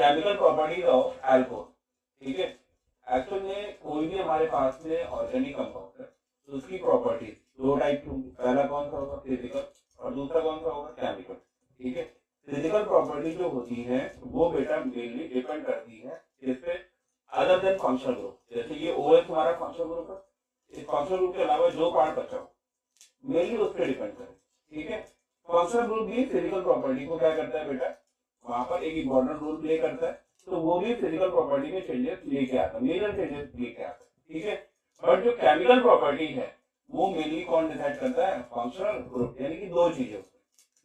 Chemical properties of alcohol. ठीक है, actual में कोई भी हमारे पास में ऑर्गेनिक कंपाउंड है तो उसकी प्रॉपर्टीज दो टाइप की होंगी। पहला कौन सा होगा, फिजिकल, और दूसरा कौन सा होगा, केमिकल। ठीक है, फिजिकल प्रॉपर्टी जो होती है वो बेटा मेनली डिपेंड करती है किस पे, अदर देन फंक्शनल ग्रुप। जैसे ये OH हमारा फंक्शनल ग्रुप है, इस फंक्शनल ग्रुप के अलावा जो पार्ट बचा हो मेनली उस पर डिपेंड करे। ठीक है, फंक्शनल ग्रुप भी फिजिकल प्रॉपर्टी को क्या करता है बेटा, वहां पर एक इम्पोर्टेंट रोल प्ले करता है, तो वो भी फिजिकल प्रॉपर्टी में चेंजेस लेके आता है, मेजर चेंजेस लेके आता है। ठीक है, बट जो केमिकल प्रॉपर्टी है वो मेनली कौन डिसाइड करता है, फंक्शनल ग्रुप। यानी कि दो चीजें,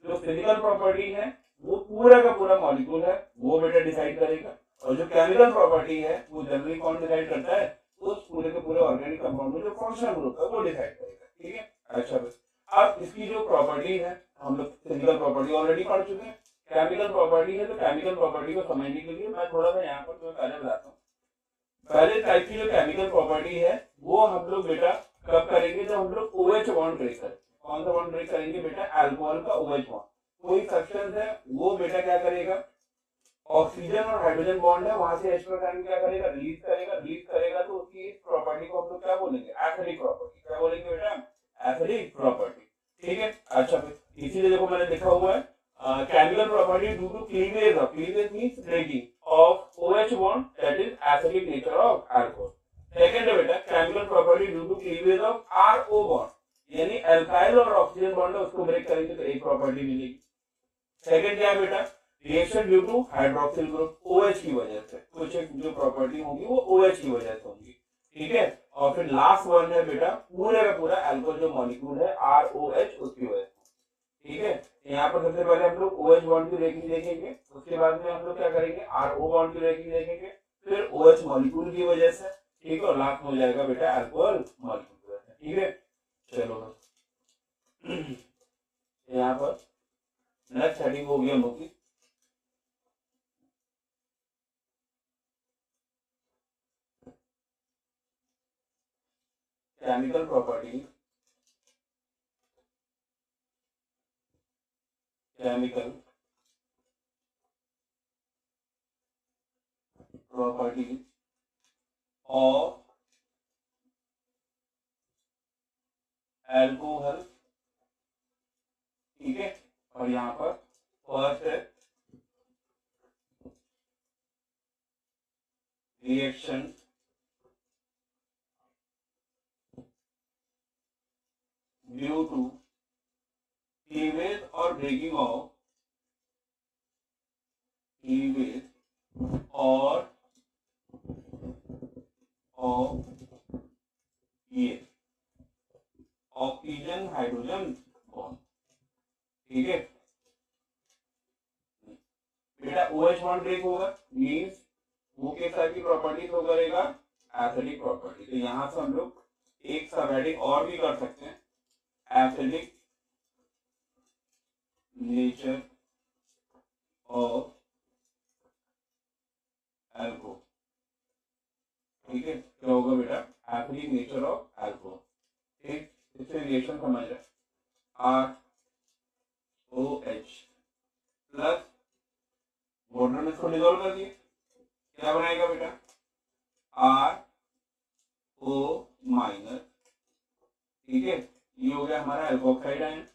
जो फिजिकल प्रॉपर्टी है वो पूरा का पूरा मॉलिक्यूल है वो बेटा डिसाइड करेगा, और जो केमिकल प्रॉपर्टी है वो जनरली कौन डिसाइड करता है, उस पूरे के पूरे ऑर्गेनिक कंपाउंड में जो फंक्शनल ग्रुप है वो डिसाइड करेगा। ठीक है, अच्छा अब इसकी जो प्रॉपर्टी है, हम लोग फिजिकल प्रॉपर्टी ऑलरेडी पढ़ चुके हैं, केमिकल प्रॉपर्टी है, तो केमिकल प्रॉपर्टी को समझने के लिए मैं थोड़ा सा यहाँ पर तुम्हें पहले बताता हूँ। पहले टाइप की जो केमिकल प्रॉपर्टी है वो हम लोग बेटा कब करेंगे, जब हम लोग OH बॉन्ड ब्रेक करेंगे। कौन सा बॉन्ड ब्रेक करेंगे बेटा, अल्कोहल का OH बॉन्ड। कोई सब्सटेंस है वो बेटा क्या करेगा, ऑक्सीजन और हाइड्रोजन बॉन्ड है, वहां से H प्लस क्या करेगा, रिलीज करेगा। रिलीज करेगा तो उसकी इस प्रॉपर्टी को हम लोग क्या बोलेंगे, एसिडिक प्रॉपर्टी। क्या बोलेंगे बेटा, एसिडिक प्रॉपर्टी। ठीक है, अच्छा फिर इसीलिए देखो मैंने लिखा हुआ है chemical property due to cleavage of, cleavage means breaking of OH bond, that is acidic nature of alcohol. Second है बेटा chemical property due to cleavage of RO bond, यानी अल्काइल और ऑक्सीजन बॉन्ड है उसको ब्रेक करेंगे तो एक property मिलेगी। सेकंड क्या है बेटा, reaction due to hydroxyl group, OH की वजह से कुछ एक जो प्रॉपर्टी होगी वो OH की वजह से होगी। ठीक है, और फिर लास्ट वन है बेटा पूरे का पूरा अल्कोहल जो मॉलिक्यूल है ROH उसकी वजह से। ठीक है, यहाँ पर सबसे पहले हम लोग OH बॉन्ड की रेखी देखेंगे, उसके बाद में हम लोग क्या करेंगे, RO बॉन्ड की रेखी देखेंगे, फिर OH मॉलिक्यूल की वजह से। ठीक है, और लास्ट में हो जाएगा बेटा अल्कोहल मॉलिक्यूल की वजह से। ठीक है, चलो यहाँ पर नेक्स्ट हेडिंग होगी हम लोग की chemical property, chemical property of alcohol. ठीक है, और यहाँ पर फर्स्ट है रिएक्शन ड्यू टू क्लीवेज और ब्रेकिंग ऑफ, क्लीवेज और ये ऑक्सीजन हाइड्रोजन बॉन्ड। ठीक है बेटा, OH बॉन्ड ब्रेक होगा मींस वो किस टाइप की प्रॉपर्टी शो करेगा, एसिडिक प्रॉपर्टी। तो यहां से हम लोग एक सब हेडिंग और भी कर सकते हैं, एसिडिक नेचर ऑफ अल्कोहल। ठीक है, क्या होगा बेटा, एसिडिक नेचर ऑफ अल्कोहल। ठीक, इससे रिएक्शन समझ रहे, ROH प्लस वाटर में इसको डिजोल्व कर दिए, क्या बनाएगा बेटा, RO माइनस। ठीक है, ये हो गया हमारा एल्कोक्साइड आयन,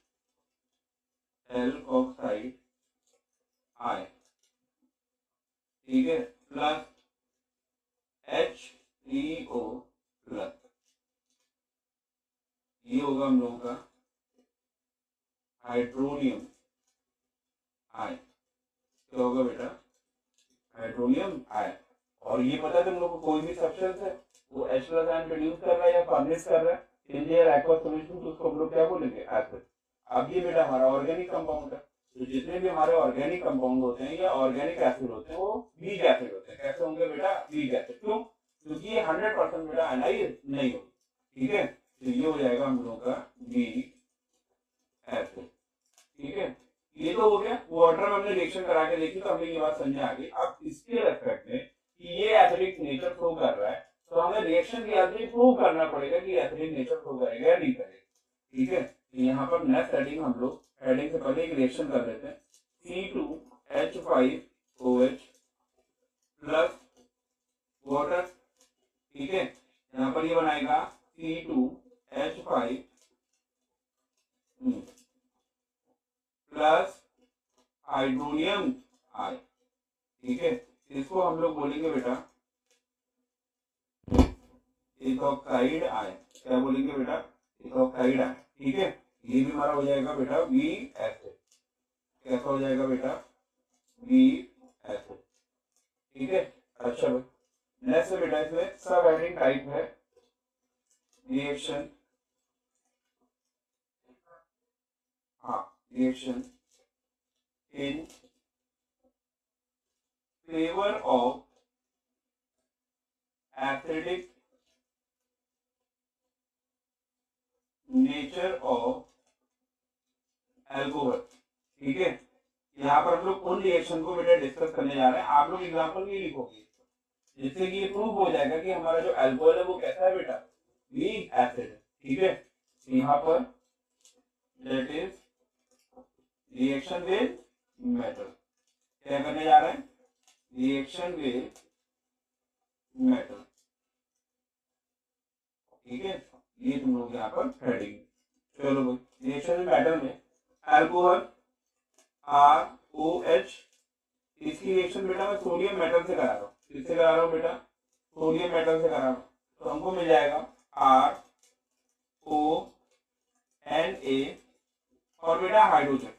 एल्कोक्साइड आयन। ठीक है, प्लस HCO प्लस, ये होगा हम लोगों का हाइड्रोनियम आयन। क्या होगा बेटा, हाइड्रोनियम आयन। और ये पता है तुम लोग को, कोई भी सब्सटेंस है वो H प्लस आयन प्रोड्यूस कर रहा है या फर्निश कर रहा है इन देयर एक्वस सॉल्यूशन, तो उसको हम लोग क्या बोलेंगे, एसिड। अब ये बेटा हमारा ऑर्गेनिक कंपाउंड है, तो जितने भी हमारे ऑर्गेनिक कंपाउंड होते हैं या ऑर्गेनिक एसिड होते हैं वो वीक एसिड होते हैं। कैसे होंगे बेटा, वीक एसिड। क्यों, क्योंकि ये 100% बेटा आयनाइज नहीं होगी। ठीक है, तो ये हो जाएगा हम लोगों का वीक एसिड। ठीक है, ये तो हो गया, वाटर में हमने रिएक्शन करा के देखी तो हमें ये बात समझ आ गई। अब इसके रेस्पेक्ट में कि ये एसिडिक नेचर शो कर रहा है तो हमें रिएक्शन के आगे प्रूव करना पड़ेगा कि एसिडिक नेचर शो करेगा या नहीं करेगा। ठीक है, यहाँ पर नेक्स्ट हेडिंग हम लोग हेडिंग से पहले एक रिएक्शन कर लेते हैं, C2H5OH C2H5 प्लस हाइड्रोनियम आई, ठीक है। इसको हम लोग बोलेंगे बेटा इथोक्साइड आयन। क्या बोलेंगे बेटा? इथोक्साइड आयन, ठीक है। ये भी हमारा हो जाएगा बेटा वी एसिड। कैसा हो जाएगा बेटा? वी एसिड, ठीक है। अच्छा भाई, नेक्स्ट बेटा इसमें सब एडिंग टाइप है रिएक्शन, हाँ reaction in favour of acidic nature of alcohol, ठीक है। यहाँ पर हम लोग उन रिएक्शन को बेटा डिस्कस करने जा रहे हैं। आप लोग एग्जांपल नहीं लिखोगे जिससे कि ये प्रूव हो जाएगा कि हमारा जो एल्कोहल है वो कैसा है बेटा? वीक एसिड है, ठीक है। यहाँ पर that is reaction with metal. क्या करने जा रहे हैं? रिएक्शन विद मेटल, ठीक है। ये तुम लोग यहाँ पर हेडिंग। चलो भाई, रिएक्शन विद मेटल में एल्कोहल ROH, इसकी रिएक्शन बेटा मैं सोडियम मेटल से करा रहा हूँ। किससे करा रहा हूँ बेटा? सोडियम मेटल से करा रहा हूँ। तो हमको मिल जाएगा RONA और बेटा हाइड्रोजन।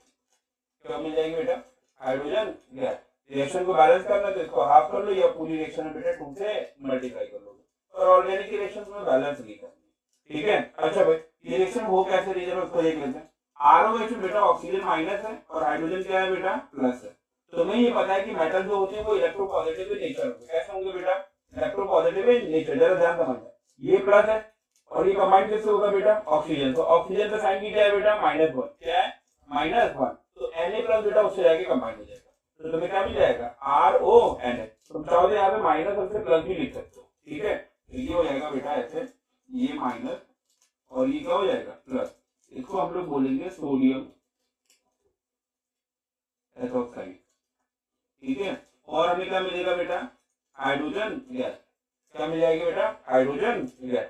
क्या मिल जाएगी बेटा? Hydrogen gas. रिएक्शन को बैलेंस करना तो इसको हाफ कर लो या पूरी रिएक्शन में बेटा 2 से मल्टीप्लाई कर लो। और ऑर्गेनिक रिएक्शन में बैलेंस नहीं करनी, ठीक है। अच्छा भाई, ये रिएक्शन हो कैसे रही है उसको देख लेते हैं। ROH में बेटा ऑक्सीजन माइनस है और हाइड्रोजन क्या है बेटा? प्लस है। तो तुम्हें ये पता है कि मेटल जो होते हैं वो इलेक्ट्रोपॉजिटिव नेचर होंगे। कैसे होंगे बेटा? Electropositive nature. जरा ध्यान समझना, ये प्लस है और ये कंबाइन किससे होगा बेटा? ऑक्सीजन। तो ऑक्सीजन का साइन की क्या है बेटा? -1। क्या है? -1। तो Na प्लस बेटा उससे जाके कंबाइन हो जाएगा। तो तुम्हें क्या मिल जाएगा? RONA। तुम चाहो तो यहाँ पे माइनस और प्लस भी लिख सकते हो, ठीक है। तो ये हो जाएगा बेटा ऐसे, ये माइनस और ये क्या हो जाएगा? प्लस। इसको हम लोग बोलेंगे सोडियम एथोक्साइड, ठीक है। और हमें क्या मिलेगा बेटा? Hydrogen gas. क्या मिल जाएगी बेटा? हाइड्रोजन गैस,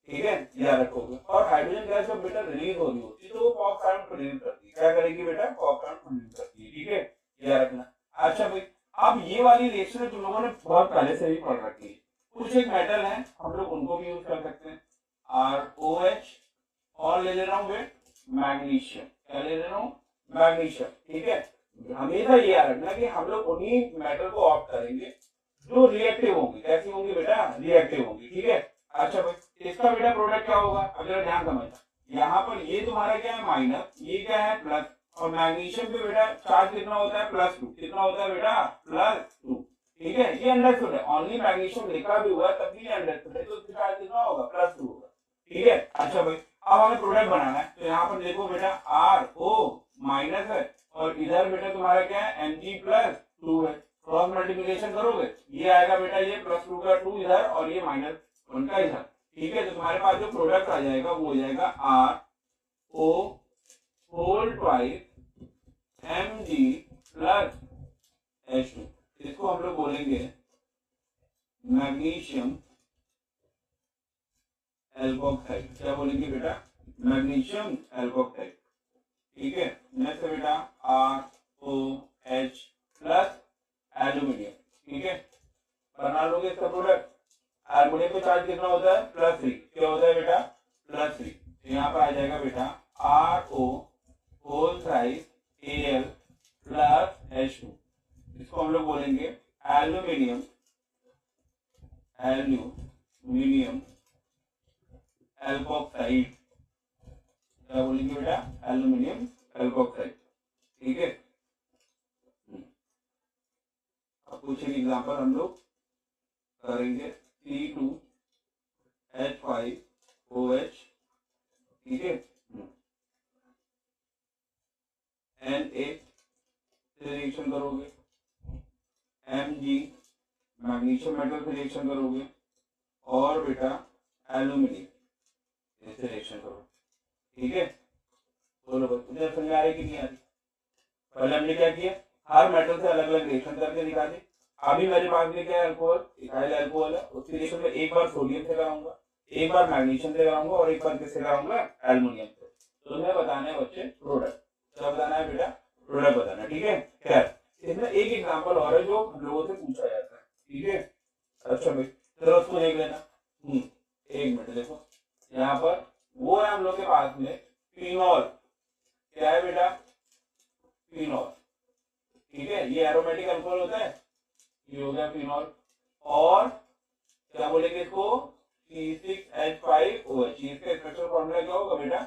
ठीक है। याद रखोगे। और हाइड्रोजन गैस जब बेटा रिलीज हो रही होती है तो वो पॉप कार्बन प्रोड्यूस करती है। क्या करेगी बेटा? पॉप कार्बन प्रोड्यूस करती है, ठीक है। याद रखना। अच्छा भाई, अब ये वाली रिएक्शन तुम लोगों ने बहुत पहले से भी पढ़ रखी है। कुछ एक मेटल है, हम लोग उनको भी यूज कर सकते हैं। ROH और ले ले रहा हूँ मैग्नीशियम। क्या ले ले रहा हूँ? मैग्नीशियम, ठीक है। हमेशा ये याद रखना कि हम लोग उन्हीं मेटल को ऑप्ट करेंगे जो रिएक्टिव होंगे। कैसी होंगी बेटा? रिएक्टिव होंगी, ठीक है। अच्छा भाई, इसका बेटा प्रोडक्ट क्या होगा? अब जरा ध्यान समझना। यहाँ पर ये तुम्हारा क्या है? माइनस, ये क्या है? प्लस। और मैग्नीशियम पे बेटा चार्ज कितना होता है? +2। कितना होता है बेटा? +2, ठीक है। ये अंडरस्टूड है। ओनली मैग्नीशियम लिखा भी हुआ तब भी अंडरस्टूड है। तो उसका चार्ज कितना होगा? +2 होगा, ठीक है। अच्छा भाई, अब हमें प्रोडक्ट बनाना है। तो यहाँ पर देखो बेटा RO माइनस है और इधर बेटा तुम्हारा क्या है? Mg+2 है। क्रॉस मल्टीप्लिकेशन करोगे, ये आएगा बेटा ये +2 का 2 इधर और ये -1 का इधर, ठीक है। तो तुम्हारे पास जो प्रोडक्ट आ जाएगा वो हो जाएगा RO होल ट्वाइस Mg+H2। इसको हम लोग बोलेंगे मैग्नीशियम एल्कोक्साइड। क्या बोलेंगे बेटा? मैग्नीशियम एल्कोक्साइड, ठीक है। नेक्स्ट बेटा ROH प्लस एल्यूमिनियम, ठीक है। बना लोगे इसका प्रोडक्ट। एल्यूमिनियम पे चार्ज कितना होता है? +3। क्या होता है बेटा? +3। तो यहाँ पर आ जाएगा बेटा RO होल साइज Al प्लस H2। इसको हम लोग बोलेंगे एल्यूमिनियम एल्कोक्साइड। क्या बोलेंगे बेटा? एल्यूमिनियम एल्कोक्साइड, ठीक है। अब कुछ एक एग्जांपल हम लोग करेंगे। C2H5OH, ठीक है। Na से रिएक्शन करोगे, Mg मैग्नीशियम मेटल से रिएक्शन करोगे और बेटा एल्यूमिनियम से रिएक्शन करोगे, ठीक है। बोलो भाई, मुझे समझ आ रही कि नहीं आ रही? पहले हमने क्या किया? हर मेटल से अलग अलग रिएक्शन करके दिखा दी। अभी मेरे पास में क्या है? अल्कोहल, इथाइल अल्कोहल है। उसकी रिएक्शन में एक बार सोडियम से कराऊंगा, एक बार मैग्नीशियम से कराऊंगा और एक बार किससे कराऊंगा, एल्युमिनियम से। तो तुम्हें बताना है बच्चे प्रोडक्ट, क्या बताना है बेटा, प्रोडक्ट बताना है, ठीक है। खैर इसमें एक एग्जांपल और है जो हम लोगों से पूछा जाता है, ठीक है। अच्छा भाई चलो उसको देख लेना। एक मिनट देखो, यहाँ पर वो है हम लोग के पास में फिनॉल, क्या है बेटा, फिनॉल, ठीक है। ये एरोमेटिक अल्कोहल होता है, ये हो गया फिनॉल। और क्या बोलेंगे इसको, C6H5OH। इसका स्ट्रक्चर फॉर्मूला क्या होगा बेटा,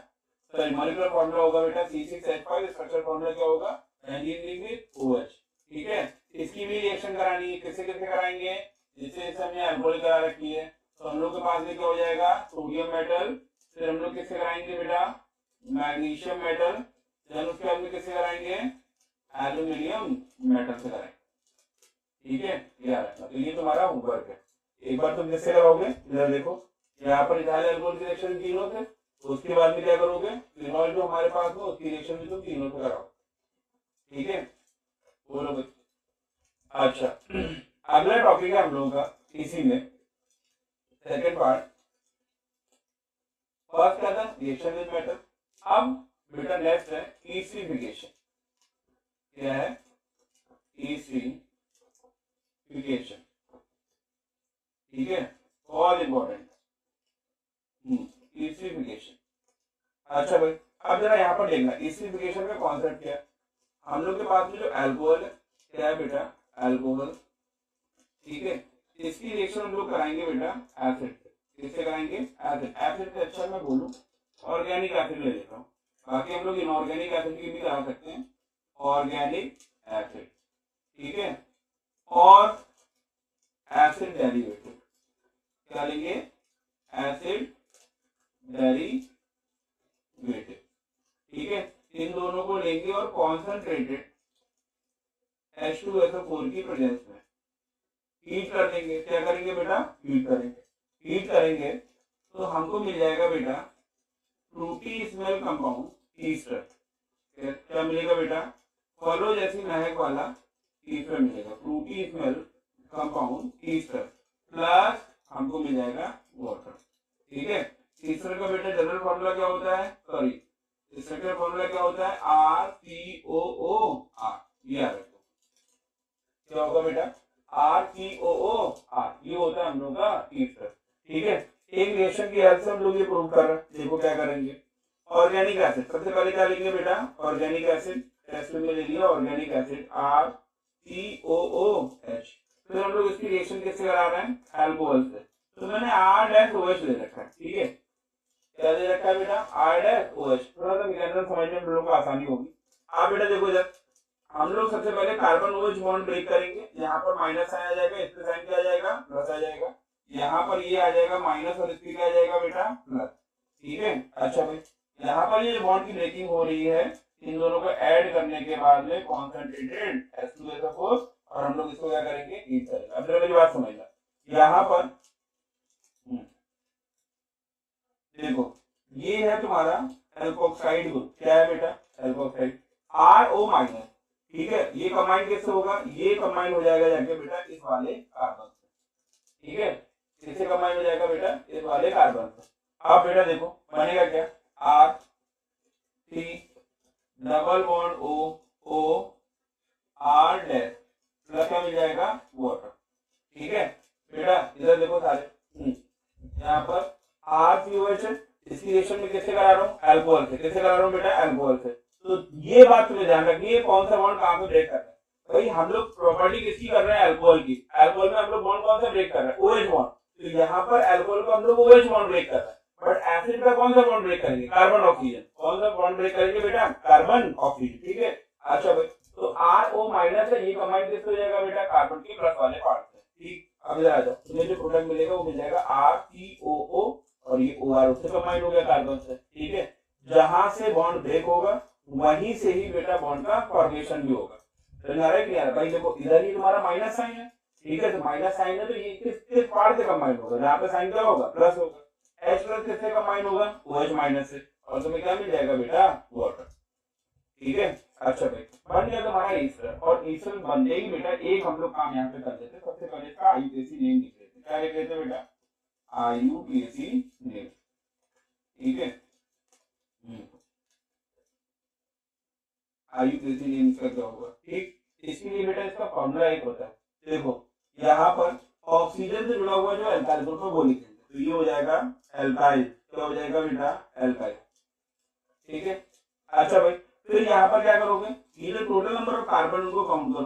सॉरी मॉलिक्यूलर फॉर्मूला होगा बेटा C6H5। स्ट्रक्चर फॉर्मूला क्या होगा, बेंजीन विद OH, ठीक है। इसकी भी रिएक्शन करानी है, किससे किससे कराएंगे, जिससे इस हमने अल्कोहल करा रखी है। तो हम लोग के पास में क्या हो जाएगा, सोडियम मेटल, फिर हम लोग किससे कराएंगे बेटा, मैग्नीशियम मेटल, देन उसके बाद में किससे कराएंगे, एल्यूमिनियम मेटल से कराएंगे, ठीक है। यार तो ये तुम्हारा होमवर्क है। एक बार तुम किससे कराओगे, इधर देखो, यहाँ पर इथाइल अल्कोहल की रिएक्शन तीनों से, तो उसके बाद में क्या करोगे, फिनॉल जो हमारे पास हो उसकी रिएक्शन भी तुम तीनों से कराओ, ठीक है। बोलो भाई। अच्छा अगला टॉपिक है हम लोगों का इसी में सेकंड पार्ट। फर्स्ट क्या था, रिएक्शन विद मेटल। अब बेटा नेक्स्ट है एसिडिफिकेशन। क्या है, एसिडिफिकेशन, ठीक है, बहुत इंपॉर्टेंट एसिडिफिकेशन। अच्छा भाई अब जरा यहाँ पर देखना एसिडिफिकेशन का कॉन्सेप्ट क्या है। हम लोग के पास में जो अल्कोहल है, क्या है बेटा, अल्कोहल, ठीक है। इसकी रिएक्शन हम लोग कराएंगे बेटा एसिड, किससे कराएंगे, एसिड। एसिड से अच्छा मैं बोलूं ऑर्गेनिक एसिड ले लेता हूँ, बाकी हम लोग इनऑर्गेनिक एसिड की भी करा सकते हैं, ऑर्गेनिक एसिड, ठीक है। और एसिड डेरिवेटिव, क्या लेंगे, एसिड डेरिवेटिव, ठीक है। इन दोनों को लेंगे और कॉन्सेंट्रेटेड H2SO4 की प्रेजेंस में हीट कर देंगे। क्या करेंगे बेटा, हीट करेंगे। हीट करेंगे तो हमको मिल जाएगा बेटा फ्रूटी स्मेल कंपाउंड ईस्टर। क्या मिलेगा बेटा, फलों जैसी महक वाला ईस्टर मिलेगा, Frooti smell compound Easter, plus हमको मिल जाएगा वाटर, ठीक है। ईस्टर का बेटा जनरल फॉर्मूला क्या होता है, सॉरी ईस्टर का फॉर्मूला क्या होता है, RCOOR। ये याद रखो, क्या होगा बेटा, RCOOR, ये होता है हम लोग का ईस्टर, ठीक है। एक रिएक्शन की हेल्प से हम लोग ये प्रूव कर रहे हैं। देखो क्या करेंगे, ऑर्गेनिक एसिड, सबसे पहले क्या लेंगे बेटा, ऑर्गेनिक एसिड, टेस्ट में ले लिया ऑर्गेनिक एसिड RCOOH। फिर हम लोग इसकी रिएक्शन किससे करा रहे हैं, अल्कोहल से। तो मैंने R-OH ले रखा है, ठीक है। क्या दे रखा है बेटा, R-OH। थोड़ा सा मैकेनिज्म समझने में हम लोग को आसानी होगी। आप बेटा देखो जब हम लोग सबसे पहले कार्बन OH बॉन्ड ब्रेक करेंगे, यहाँ पर माइनस साइन आ जाएगा, इसका साइन क्या आ जाएगा, प्लस आ जाएगा। यहाँ पर ये आ जाएगा माइनस और इसकी क्या आ जाएगा बेटा, प्लस, ठीक है। अच्छा भाई यहाँ पर ये बॉन्ड की ब्रेकिंग हो रही है, इन दोनों को ऐड करने के बाद में कॉन्सेंट्रेटेड H2SO4, और हम लोग इसको क्या करेंगे, हीट करेंगे। अब मेरी बात समझना, यहाँ पर देखो ये है तुम्हारा एल्कोक्साइड ग्रुप, क्या है बेटा, एल्कोक्साइड RO माइनस, ठीक है। ये कंबाइन किससे होगा, ये कंबाइन हो जाएगा जाके बेटा इस वाले कार्बन से, ठीक है। किससे कंबाइन हो जाएगा बेटा, इस वाले कार्बन से। अब बेटा देखो बनेगा क्या, R3 double bond O R dash plus क्या मिल जाएगा, वाटर, ठीक है। बेटा इधर देखो सारे, यहाँ पर RCOH, इसकी रिएक्शन में किससे करा रहा हूँ, अल्कोहल से। किससे करा रहा हूँ बेटा, अल्कोहल से। तो ये बात तुम्हें ध्यान रखनी है, कौन सा बॉन्ड कहां पे ब्रेक कर रहा है। भाई हम लोग प्रॉपर्टी किसकी कर रहे हैं, अल्कोहल की। अल्कोहल में हम लोग बॉन्ड कौन सा ब्रेक कर रहे हैं, OH बॉन्ड। तो यहाँ पर अल्कोहल को हम लोग OH बॉन्ड ब्रेक कर रहे हैं, बट एसिड का कौन सा बॉन्ड ब्रेक करेंगे, कार्बन ऑक्सीजन। कौन सा बॉन्ड ब्रेक करेंगे बेटा, कार्बन ऑक्सीजन, ठीक है। अच्छा भाई तो RO माइनस है, ये कंबाइन किससे हो जाएगा बेटा, कार्बन के प्लस वाले पार्ट से, ठीक। अब इधर आ जाओ, तुम्हें जो प्रोडक्ट मिलेगा वो मिल जाएगा RCOO, और ये OR उससे कंबाइन हो गया कार्बन से, ठीक है। जहां से बॉन्ड ब्रेक होगा वहीं से ही बेटा बॉन्ड का फॉर्मेशन भी होगा। तो नारे क्लियर है भाई, देखो इधर ही तुम्हारा माइनस साइन है, ठीक है। तो माइनस साइन है तो ये किस पार्ट से कंबाइन होगा, जहां पे साइन क्या होगा, प्लस होगा। H प्लस किससे कंबाइन होगा, OH माइनस से, और तुम्हें क्या मिल जाएगा बेटा, वाटर, ठीक है। अच्छा भाई बन गया तुम्हारा ईस्टर, और ईस्टर बनते ही बेटा एक हम लोग काम यहाँ पे कर देते हैं। सबसे पहले इसका IUPAC नेम लिख लेते हैं, क्या लिख लेते हैं बेटा, IUPAC नेम, ठीक है। IUPAC नेम इसका क्या होगा, ठीक। इसके लिए बेटा इसका फॉर्मूला एक होता है, देखो यहाँ पर ऑक्सीजन से जुड़ा हुआ जो एल्काइल ग्रुप है वो लिखेंगे, तो ये हो जाएगा एल्काइल, क्या हो जाएगा बेटा, एल्काइल, ठीक है। अच्छा भाई, फिर यहाँ पर क्या करोगे, ये जो टोटल नंबर ऑफ कार्बन उनको काउंट करो,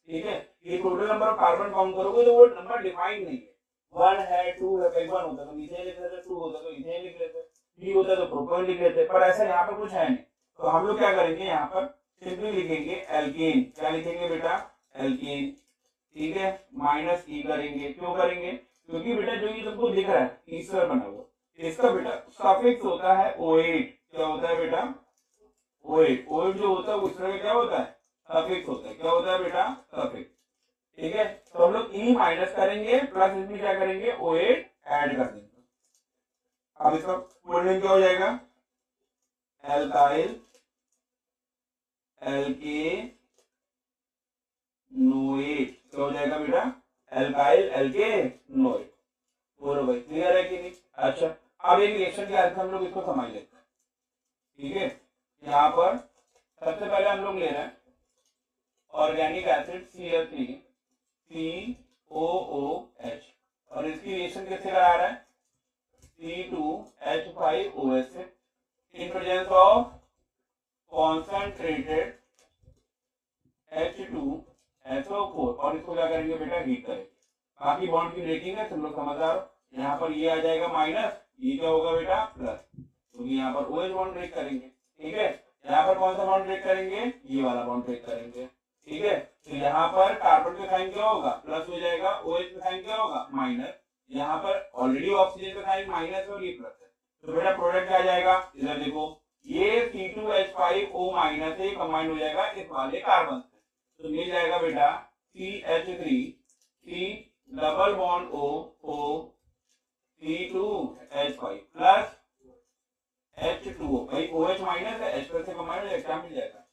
ठीक है। ये total number of carbon count करोगे तो वो नंबर डिफाइन नहीं है, 1 है 2 है, कई बार होता है तो मीथेन लिख लेते, 2 होता तो इथेन लिख लेते, 3 होता तो प्रोपेन लिख लेते, पर ऐसा यहाँ पर कुछ है नहीं। तो हम लोग क्या करेंगे, यहाँ पर सिंपली लिखेंगे एल्केन, क्या लिखेंगे बेटा, एल्केन, ठीक है। माइनस ई करेंगे, क्यों करेंगे, क्योंकि बेटा जो ये तुमको दिख रहा है ईस्टर बना हुआ, इसका बेटा सफिक्स होता है O8, क्या होता है बेटा, O8, O8 जो होता है उस तरह का क्या होता है, सफिक्स होता है, क्या होता है बेटा, सफिक्स, ठीक है। तो हम लोग ई माइनस करेंगे, प्लस इसमें क्या करेंगे, O8 ऐड कर देंगे। अब इसका फुल नेम क्या हो जाएगा, एल्काइल एल्केनोएट, क्या हो जाएगा बेटा, एल्काइल एल्केनोएट। बोलो भाई क्लियर है कि नहीं। अच्छा, अब एक रिएक्शन के आधार हम लोग इसको समझ लेते हैं, ठीक है। यहाँ पर सबसे पहले हम लोग ले रहे हैं ऑर्गेनिक एसिड CH3 COOH, और इसकी रिएक्शन किससे करा रहा है, C2H5OH से, in presence of concentrated H2SO4, और इसको क्या करेंगे बेटा, हीट करेंगे। बाकी बॉन्ड की ब्रेकिंग है, तुम लोग समझदार हो। यहाँ पर ये आ जाएगा माइनस, ये क्या होगा बेटा, प्लस, क्योंकि यहाँ पर OH बॉन्ड ब्रेक करेंगे, ठीक है। यहाँ पर कौन सा बॉन्ड ब्रेक करेंगे, ये वाला बॉन्ड ब्रेक करेंगे, ठीक है। तो यहाँ पर कार्बन का साइन क्या होगा, प्लस हो जाएगा, OH का साइन क्या होगा, माइनस, यहाँ पर ऑलरेडी ऑक्सीजन का साइन माइनस और ये प्लस है, तो बेटा प्रोडक्ट क्या आ जाएगा, इधर देखो, ये C2H5O माइनस से कंबाइन हो जाएगा इस वाले कार्बन से, तो मिल जाएगा बेटा CH3 C double bond O C2H5 plus H2O, भाई OH माइनस है, H प्लस से कंबाइन हो जाएगा, क्या मिल जाएगा,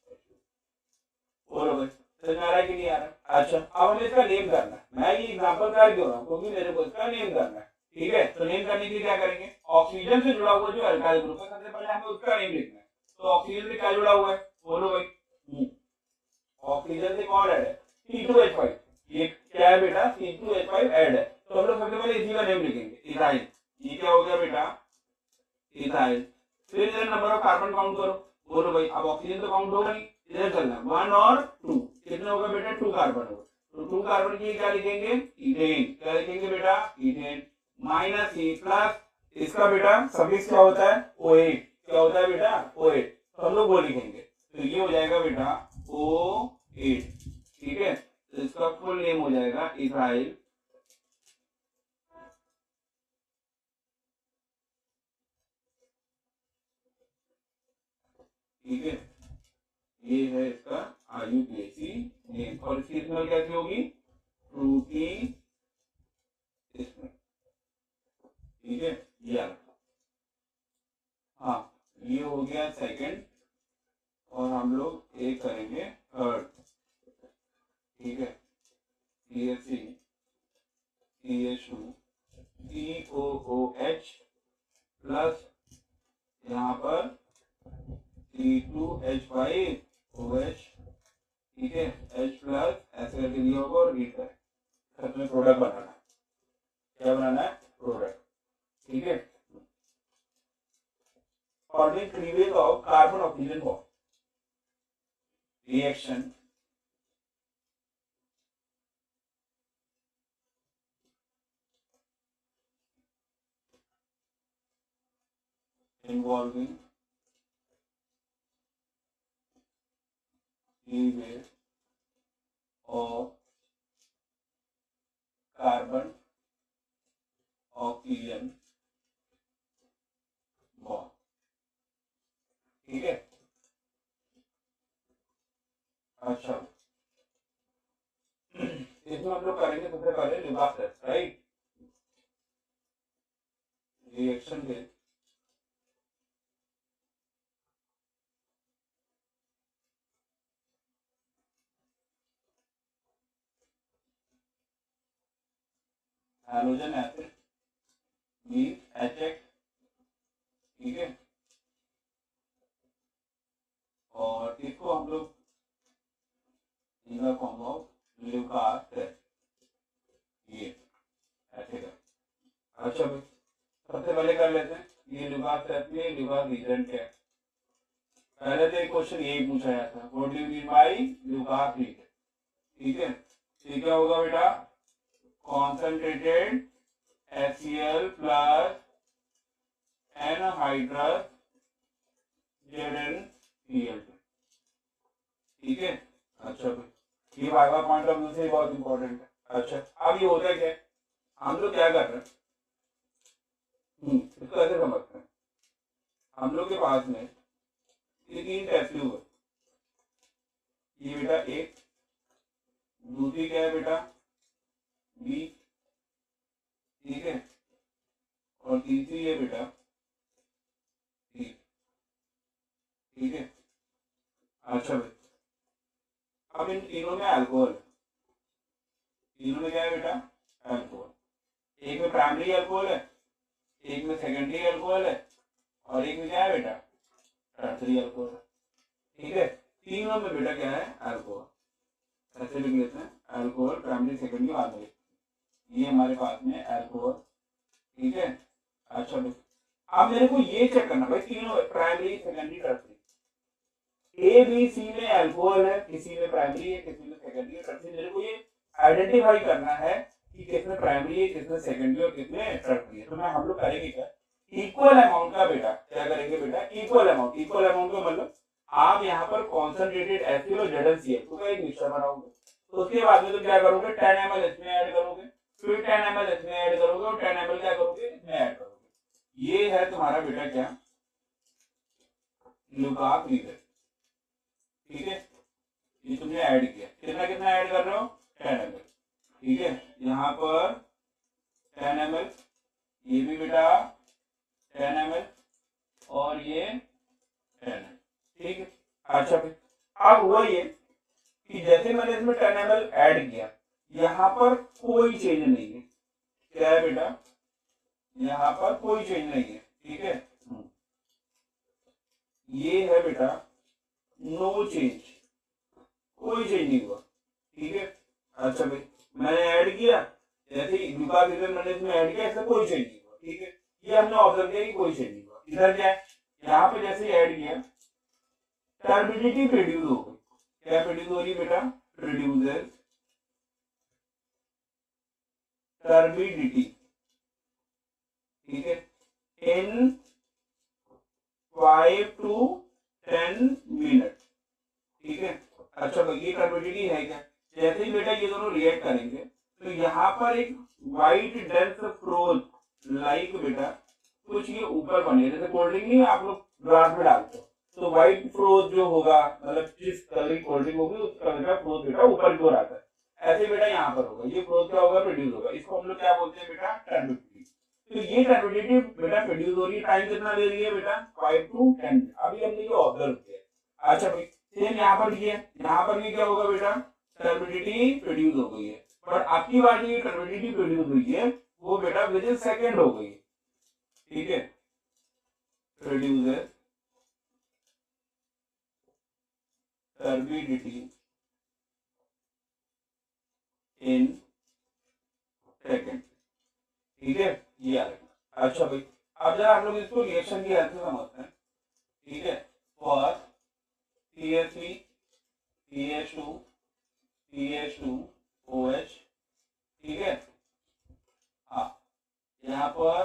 और भाई समझ आ रहा है कि नहीं आ रहा। अच्छा, अब हमें इसका नेम करना है, मैं ये एग्जांपल कर क्यों रहा हूँ, क्योंकि मेरे को इसका नेम करना है, ठीक है। तो नेम करने के लिए क्या करेंगे, ऑक्सीजन से जुड़ा हुआ जो अल्काइल ग्रुप है, सबसे पहले हमें उसका नेम लिखना है। तो ऑक्सीजन से क्या जुड़ा हुआ है, बोलो भाई, ऑक्सीजन से कौन ऐड है, C2H5, ये क्या है बेटा, C2H5 ऐड है, तो हम लोग सबसे पहले इसी का नेम लिखेंगे, इथाइल, ये क्या हो गया बेटा, इथाइल। फिर इधर नंबर ऑफ कार्बन काउंट करो, बोलो भाई, अब ऑक्सीजन तो काउंट होगा नहीं, इधर चलना 1 और 2, कितने होगा बेटा, 2 कार्बन होगा, तो 2 कार्बन के लिए क्या लिखेंगे, इथेन, क्या लिखेंगे बेटा, इथेन, माइनस ई प्लस, इसका बेटा सफिक्स क्या होता है, O8, क्या होता है बेटा, O8, तो हम लोग वो लिखेंगे, तो ये हो जाएगा बेटा O8, ठीक है। तो इसका फुल नेम हो जाएगा इथाइल ठीक है, ये है इसका IUPAC नेम, और इसकी स्मेल कैसी होगी, फ्रूटी स्मेल, ठीक है। ये हाँ, ये हो गया सेकंड, और हम लोग एक करेंगे थर्ड, ठीक है। CH3 CH2 COOH प्लस यहाँ पर C2H5OH, ठीक है, H प्लस ऐसे करके दिया होगा, और हीट करें, साथ में प्रोडक्ट बनाना है, क्या बनाना है, प्रोडक्ट, ठीक है। Forming cleavage of carbon oxygen bond reaction involving cleavage of carbon oxygen bond, ठीक है। अच्छा, इसमें हम लोग करेंगे सबसे पहले लिबास टेस्ट, राइट, रिएक्शन के हैलोजन एसिड HX, ठीक है, और इसको हम लोग इन द फॉर्म ऑफ ल्यूकासेट, ये ऐसे कर। अच्छा भाई, सबसे पहले कर लेते हैं ये ल्यूकासेट में ल्यूकास रीजन क्या है। पहले तो एक क्वेश्चन यही पूछा जाता है, what do you mean by Lucas reagent, ठीक है। ये क्या होगा बेटा, concentrated HCl plus anhydrous ZnCl, ठीक है। अच्छा भाई, ये वाइवा पॉइंट ऑफ व्यू से बहुत इंपॉर्टेंट है। अच्छा, अब ये होता है क्या, हम लोग क्या कर रहे हैं, इसको ऐसे समझते हैं, हम लोग के पास में ये 3 टेस्ट ट्यूब है, ये बेटा एक, दूसरी क्या है बेटा बी, ठीक है, और तीसरी है बेटा सी, ठीक है। अच्छा भाई, अब इन तीनों में अल्कोहल है, तीनों में क्या है बेटा अल्कोहल, एक में प्राइमरी अल्कोहल है, एक में सेकेंडरी अल्कोहल है, और एक में क्या है बेटा टर्सरी अल्कोहल है, ठीक है। तीनों में बेटा क्या है अल्कोहल, ऐसे लिख लेते हैं, अल्कोहल प्राइमरी सेकेंडरी प्राइमरी, ये हमारे पास में अल्कोहल, ठीक है। अच्छा भाई, अब मेरे को ये चेक करना भाई, तीनों primary secondary tertiary, A B C में अल्कोहल है, किसी में प्राइमरी है, किसी में सेकेंडरी है, टर्सरी, मेरे को ये आइडेंटिफाई करना है कि किसमें प्राइमरी है, किसमें सेकेंडरी और किसमें टर्सरी है। तो मैं हम लोग करेंगे क्या, इक्वल अमाउंट का बेटा क्या करेंगे बेटा, इक्वल अमाउंट का मतलब आप यहाँ पर कॉन्सेंट्रेटेड HCl और ZnCl तो एक मिक्सचर बनाओगे, तो उसके बाद में तो क्या करोगे 10 ml इसमें ऐड करोगे, फिर 10 ml इसमें ऐड करोगे, और 10 ml क्या करोगे इसमें ऐड करोगे। ये है तुम्हारा बेटा क्या ल्यूकास रीजन, ठीक है। ये तुमने ऐड किया, कितना कितना ऐड कर रहे हो 10 ml, ठीक है। यहाँ पर 10 ml, ये भी बेटा 10 ml, और ये 10 ml, ठीक है। अच्छा भाई, अब हुआ ये कि जैसे मैंने इसमें 10 ml ऐड किया, यहाँ पर कोई चेंज नहीं है, क्या है बेटा यहाँ पर कोई चेंज नहीं है, ठीक है। ये है बेटा नो चेंज, कोई चेंज नहीं हुआ, ठीक है। अच्छा भाई, मैंने ऐड किया, जैसे ल्यूकास रीजन मैंने इसमें ऐड किया, इसमें कोई चेंज नहीं हुआ, ठीक है। ये हमने ऑब्जर्व किया कि कोई चेंज नहीं हुआ। इधर क्या है, यहाँ पे जैसे ऐड किया टर्बिडिटी प्रोड्यूस हो गई, क्या प्रोड्यूस हो रही है बेटा, प्रोड्यूसेस टर्बिडिटी, ठीक है, इन 5 to 10 मिनट, ठीक है। अच्छा भाई, ये टर्बिडिटी है क्या, जैसे ही बेटा ये दोनों रिएक्ट करेंगे तो यहाँ पर एक व्हाइट डेंस फ्रोज लाइक बेटा कुछ ये ऊपर बने, जैसे कोल्ड ड्रिंक नहीं आप लोग ग्लास में डालते हो, तो व्हाइट फ्रोज जो होगा, मतलब जिस कलर की कोल्ड ड्रिंक होगी उस कलर का फ्रोज बेटा ऊपर की ओर आता है, ऐसे बेटा यहाँ पर होगा, ये फ्रोज क्या होगा प्रोड्यूस होगा, इसको हम लोग क्या बोलते हैं बेटा टर्बिडिटी। तो ये टर्बिडिटी बेटा प्रोड्यूस हो रही है, टाइम कितना ले रही है बेटा 5 to 10, अभी हमने ये ऑब्जर्व किया। अच्छा भाई, सेम यहाँ पर भी है, यहाँ पर भी क्या होगा बेटा टर्बिडिटी प्रोड्यूस हो गई है, पर आपकी बार जो ये टर्बिडिटी प्रोड्यूस हुई है वो बेटा विद इन सेकेंड हो गई, ठीक है। प्रोड्यूसेस टर्बिडिटी इन सेकेंड, ठीक है, ये आ रहा। अच्छा भाई, अब जरा हम लोग इसको रिएक्शन की हेल्प से समझते हैं, ठीक है। फर्स्ट CH3 CH2 CH2OH, ठीक है। हाँ, यहाँ पर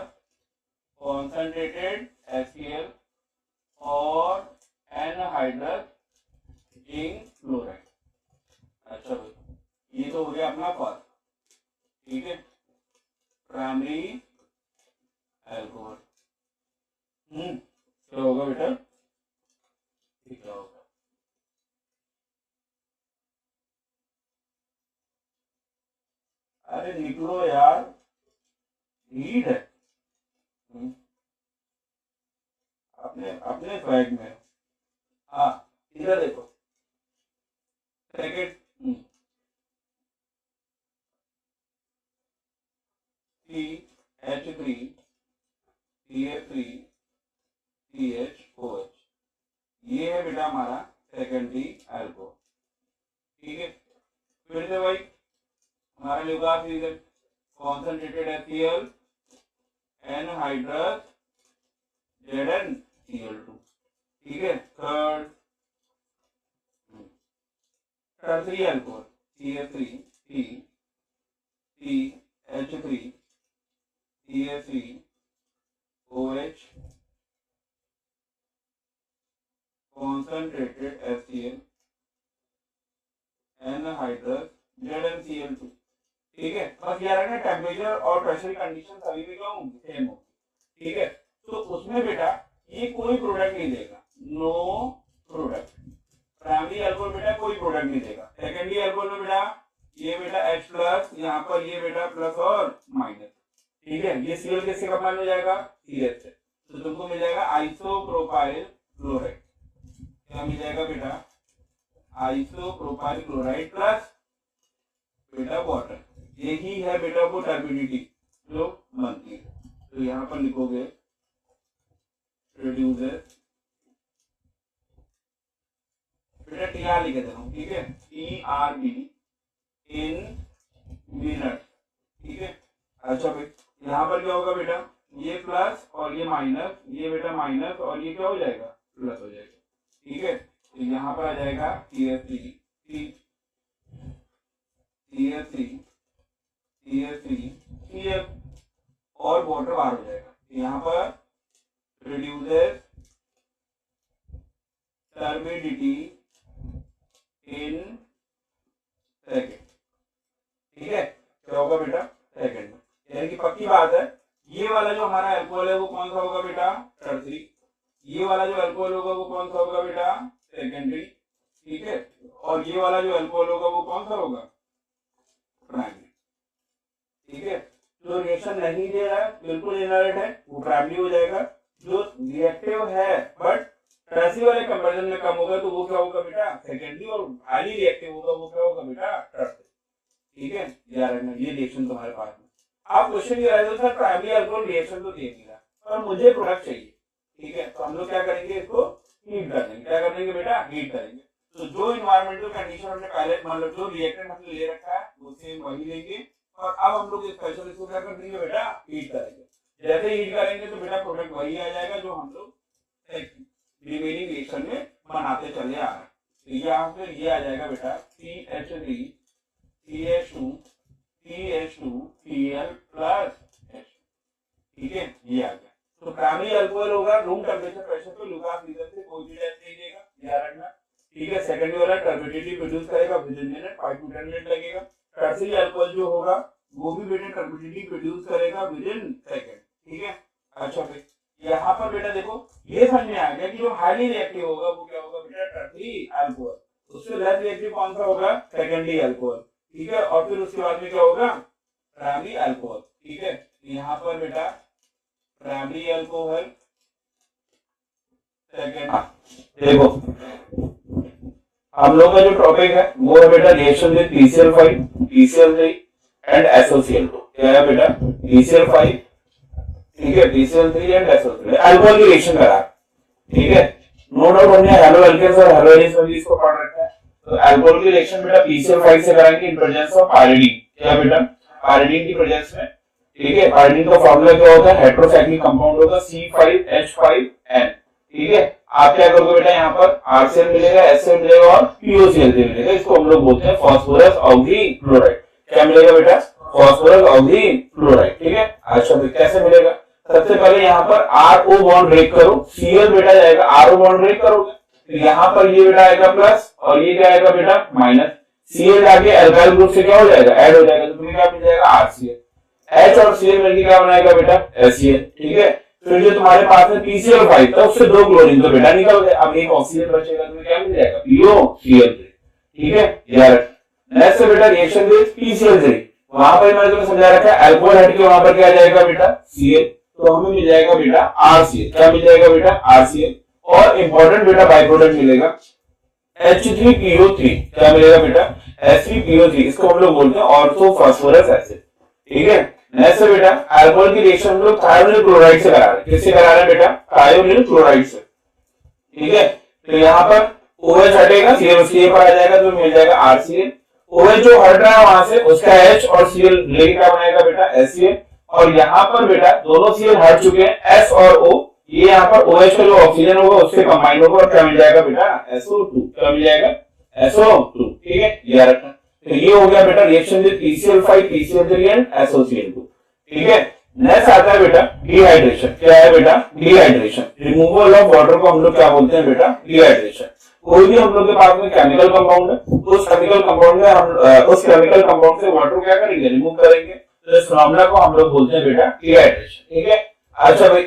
कॉन्सेंट्रेटेड HCl और एनहाइड्रस जिंक फ्लोराइड। अच्छा भाई, ये तो हो गया अपना फर्स्ट, ठीक है, प्राइमरी अल्कोहल। क्या होगा बेटा, क्या होगा, अरे निकलो यार, हीट है, अपने अपने फ्लैग में। हाँ, इधर देखो सेकेंड CH3 CH3CHOH, ये है बेटा हमारा सेकेंडरी अल्कोहल। ठीक है, फिर से भाई हमारा Lucas reagent concentrated HCl anhydrous ZnCl2। ठीक है, tertiary alcohol CH3CH3CH3OH concentrated HCl anhydrous ZnCl2। ठीक है, बस यार है ना टेम्परेचर और प्रेशर कंडीशन सभी भी क्या होंगी, सेम होगी। ठीक है, तो उसमें बेटा ये कोई प्रोडक्ट नहीं देगा, नो प्रोडक्ट। प्राइमरी अल्कोहल बेटा कोई प्रोडक्ट नहीं देगा। सेकेंडरी अल्कोहल में बेटा ये बेटा H प्लस, यहाँ पर ये बेटा प्लस और माइनस। ठीक है, ये Cl किससे कंबाइन हो जाएगा, CH से, तो तुमको मिल जाएगा आइसोप्रोपाइल क्लोराइड। क्या मिल जाएगा बेटा, आइसोप्रोपाइल क्लोराइड प्लस बेटा वाटर। यही है बेटा वो टर्बिडिटी जो बनती है। तो यहाँ पर लिखोगे reduces बेटा TR लिखे दे रहा हूँ। ठीक है, TRB इन मिनट। ठीक है, अच्छा भाई यहाँ पर क्या होगा बेटा, ये प्लस और ये माइनस, ये बेटा माइनस और ये क्या हो जाएगा, प्लस हो जाएगा। ठीक है, तो यहाँ पर आ जाएगा CH3Cl और वाटर बाहर हो जाएगा। यहाँ पर रिड्यूसेस टर्बिडिटी इन सेकेंड। ठीक है, क्या होगा बेटा, सेकेंड में। यानी कि पक्की बात है, ये वाला जो हमारा अल्कोहल है वो कौन सा होगा बेटा, टर्सरी। ये वाला जो अल्कोहल होगा वो कौन सा होगा बेटा, सेकेंडरी। ठीक है, और ये वाला जो अल्कोहल होगा वो कौन सा होगा, प्राइमरी। ठीक है, जो रिएक्शन नहीं दे रहा है, बिल्कुल इनर्ट है, वो प्राइमरी हो जाएगा। जो रिएक्टिव है बट टर्सरी वाले कंपैरिजन में कम होगा तो वो क्या होगा बेटा, सेकेंडरी। और हाईली रिएक्टिव होगा वो क्या होगा बेटा, टर्सरी। ठीक है यार, ये रिएक्शन तुम्हारे पास में। आप क्वेश्चन ये आया सर प्राइमरी अल्कोहल रिएक्शन तो दे नहीं रहा और मुझे प्रोडक्ट चाहिए। ठीक है, तो हम लोग क्या करेंगे, इसको हीट कर देंगे। क्या करेंगे बेटा, हीट करेंगे। तो जो इन्वायरमेंटल कंडीशन हमने पहले मतलब जो रिएक्टेंट हमने ले रखा है वो सेम वही लेंगे और अब हम लोग स्पेशल इसको क्या कर देंगे बेटा, हीट करेंगे। जैसे हीट करेंगे तो बेटा प्रोडक्ट वही आ जाएगा जो हम लोग रिमेनिंग रिएक्शन में बनाते चले आ रहे हैं। तो यहाँ पे ये आ जाएगा बेटा CH3 CH2 CH2Cl plus H। ठीक है, ये आ गया। तो प्राइमरी अल्कोहल होगा रूम टेम्परेचर प्रेशर पे लुगास रीजन से कोई भी डेथ नहीं देगा, ध्यान रखना। ठीक है, सेकेंडरी वाला टर्बिडिटी प्रोड्यूस करेगा with in minute, 5 to 10 minute लगेगा। टर्सरी अल्कोहल जो होगा वो भी बेटा टर्बिडिटी प्रोड्यूस करेगा विद इन सेकंड। ठीक है, अच्छा फिर यहाँ पर बेटा देखो ये समझ में आ गया कि जो हाईली रिएक्टिव होगा वो क्या होगा बेटा, टर्सरी अल्कोहल। उससे लेस रिएक्टिव कौन सा होगा, सेकेंडरी अल्कोहल। ठीक है, और फिर उसके बाद में क्या होगा, प्राइमरी अल्कोहल। ठीक है, यहाँ पर बेटा प्राइमरी अल्कोहल सेकेंड। देखो हम लोग का जो टॉपिक है वो है बेटा reaction with PCl5 PCl3 and SOCl2। क्या है बेटा, PCl5, ठीक है, PCl3 एंड SOCl2 अल्कोहल की रिएक्शन करा। ठीक है, नो डाउट हमने हेलो एल्केन्स और हेलो एल्केन्स में भी इसको पढ़ रखा है। तो अल्कोहल की रिएक्शन बेटा PCl5 से कराएंगे इन प्रेजेंस ऑफ पायरिडीन। क्या बेटा, पायरिडीन की प्रेजेंस में। ठीक है, पायरिडीन का फार्मूला क्या होता है, हेटेरोसाइक्लिक कंपाउंड होगा C5H5N। ठीक है, आप क्या करोगे बेटा, यहाँ पर RCl मिलेगा, HCl मिलेगा और POCl मिलेगा। इसको हम लोग बोलते हैं फास्फोरस ऑक्सीक्लोराइड। क्या मिलेगा बेटा, फास्फोरस ऑक्सीक्लोराइड। ठीक है, अच्छा फिर कैसे मिलेगा, सबसे पहले यहाँ पर RO बॉन्ड ब्रेक करो, Cl बेटा जाएगा, RO बॉन्ड ब्रेक करोगे तो यहाँ पर ये बेटा आएगा प्लस और ये क्या आएगा बेटा माइनस। Cl जाके अल्काइल ग्रुप से क्या हो जाएगा, ऐड हो जाएगा, तो तुम्हें क्या मिल जाएगा RCl। H और Cl मिलकर क्या बनाएगा बेटा, HCl। ठीक है, फिर जो तुम्हारे पास में PCl5 था उससे 2 क्लोरीन तो बेटा निकल गए, अब एक ऑक्सीजन बचेगा, तुम्हें क्या मिल जाएगा, POCl। ठीक है यार, नेक्स्ट बेटा रिएक्शन विद PCl3। वहां पर मैंने तुम्हें समझा रखा है अल्कोहल हट के वहां पर क्या आ जाएगा बेटा, Cl, तो हमें मिल जाएगा बेटा RCl। क्या मिल जाएगा बेटा, RCl। और इंपॉर्टेंट बेटा बाय प्रोडक्ट मिलेगा H3PO3। क्या मिलेगा बेटा, H3PO3। इसको हम लोग बोलते हैं ऑर्थो फास्फोरस एसिड। ठीक है, नेक्स्ट बेटा अल्कोहल की रिएक्शन हम लोग थायोनिल क्लोराइड से करा रहे हैं, किससे करा रहे हैं बेटा, थायोनिल क्लोराइड से, ठीक है। तो यहाँ पर OH हटेगा, CH पर आ जाएगा तो मिल जाएगा RCl, OH जो हट रहा है वहां से उसका H और Cl लेके क्या बनाएगा बेटा HCl, और यहाँ पर बेटा दोनों Cl हट चुके हैं S और O, ये यहाँ पर OH का जो ऑक्सीजन होगा उससे कंबाइन होगा और क्या मिल जाएगा बेटा SO2, क्या मिल जाएगा SO2, ठीक है, याद रखना। तो ये हो गया बेटा reaction with PCl5 PCl3 and SOCl2, ठीक है। नेक्स्ट आता है बेटा डिहाइड्रेशन, क्या है बेटा डिहाइड्रेशन, रिमूवल ऑफ वाटर को हम लोग क्या बोलते हैं बेटा डिहाइड्रेशन। कोई भी हम लोग के पास में केमिकल कंपाउंड है, उस केमिकल कंपाउंड में हम उस केमिकल कंपाउंड से वाटर क्या करेंगे, रिमूव करेंगे, तो इस फिनोमेना को हम लोग बोलते हैं बेटा डिहाइड्रेशन, ठीक है। अच्छा भाई,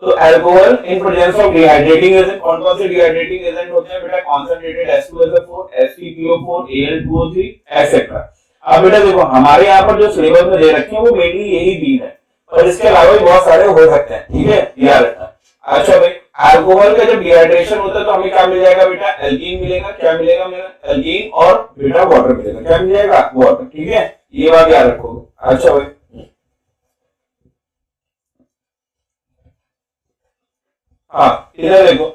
तो alcohol in presence of dehydrating agent, कौन कौन से डिहाइड्रेटिंग एजेंट होते हैं बेटा, concentrated H2SO4 H3PO4 Al2O3 etcetera. अब बेटा देखो हमारे यहाँ पर जो सिलेबस में दे रखे हैं वो मेनली यही 3 है, और इसके अलावा भी बहुत सारे हो सकते हैं, ठीक है, याद रखना। अच्छा भाई, अल्कोहल का जब डिहाइड्रेशन होता है तो हमें क्या मिल जाएगा बेटा, एल्कीन मिलेगा, क्या मिलेगा मेरा एल्कीन, और बेटा वाटर मिलेगा, क्या मिल जाएगा वाटर, ठीक है, ये बात याद रखोगे। अच्छा भाई, हाँ इधर देखो,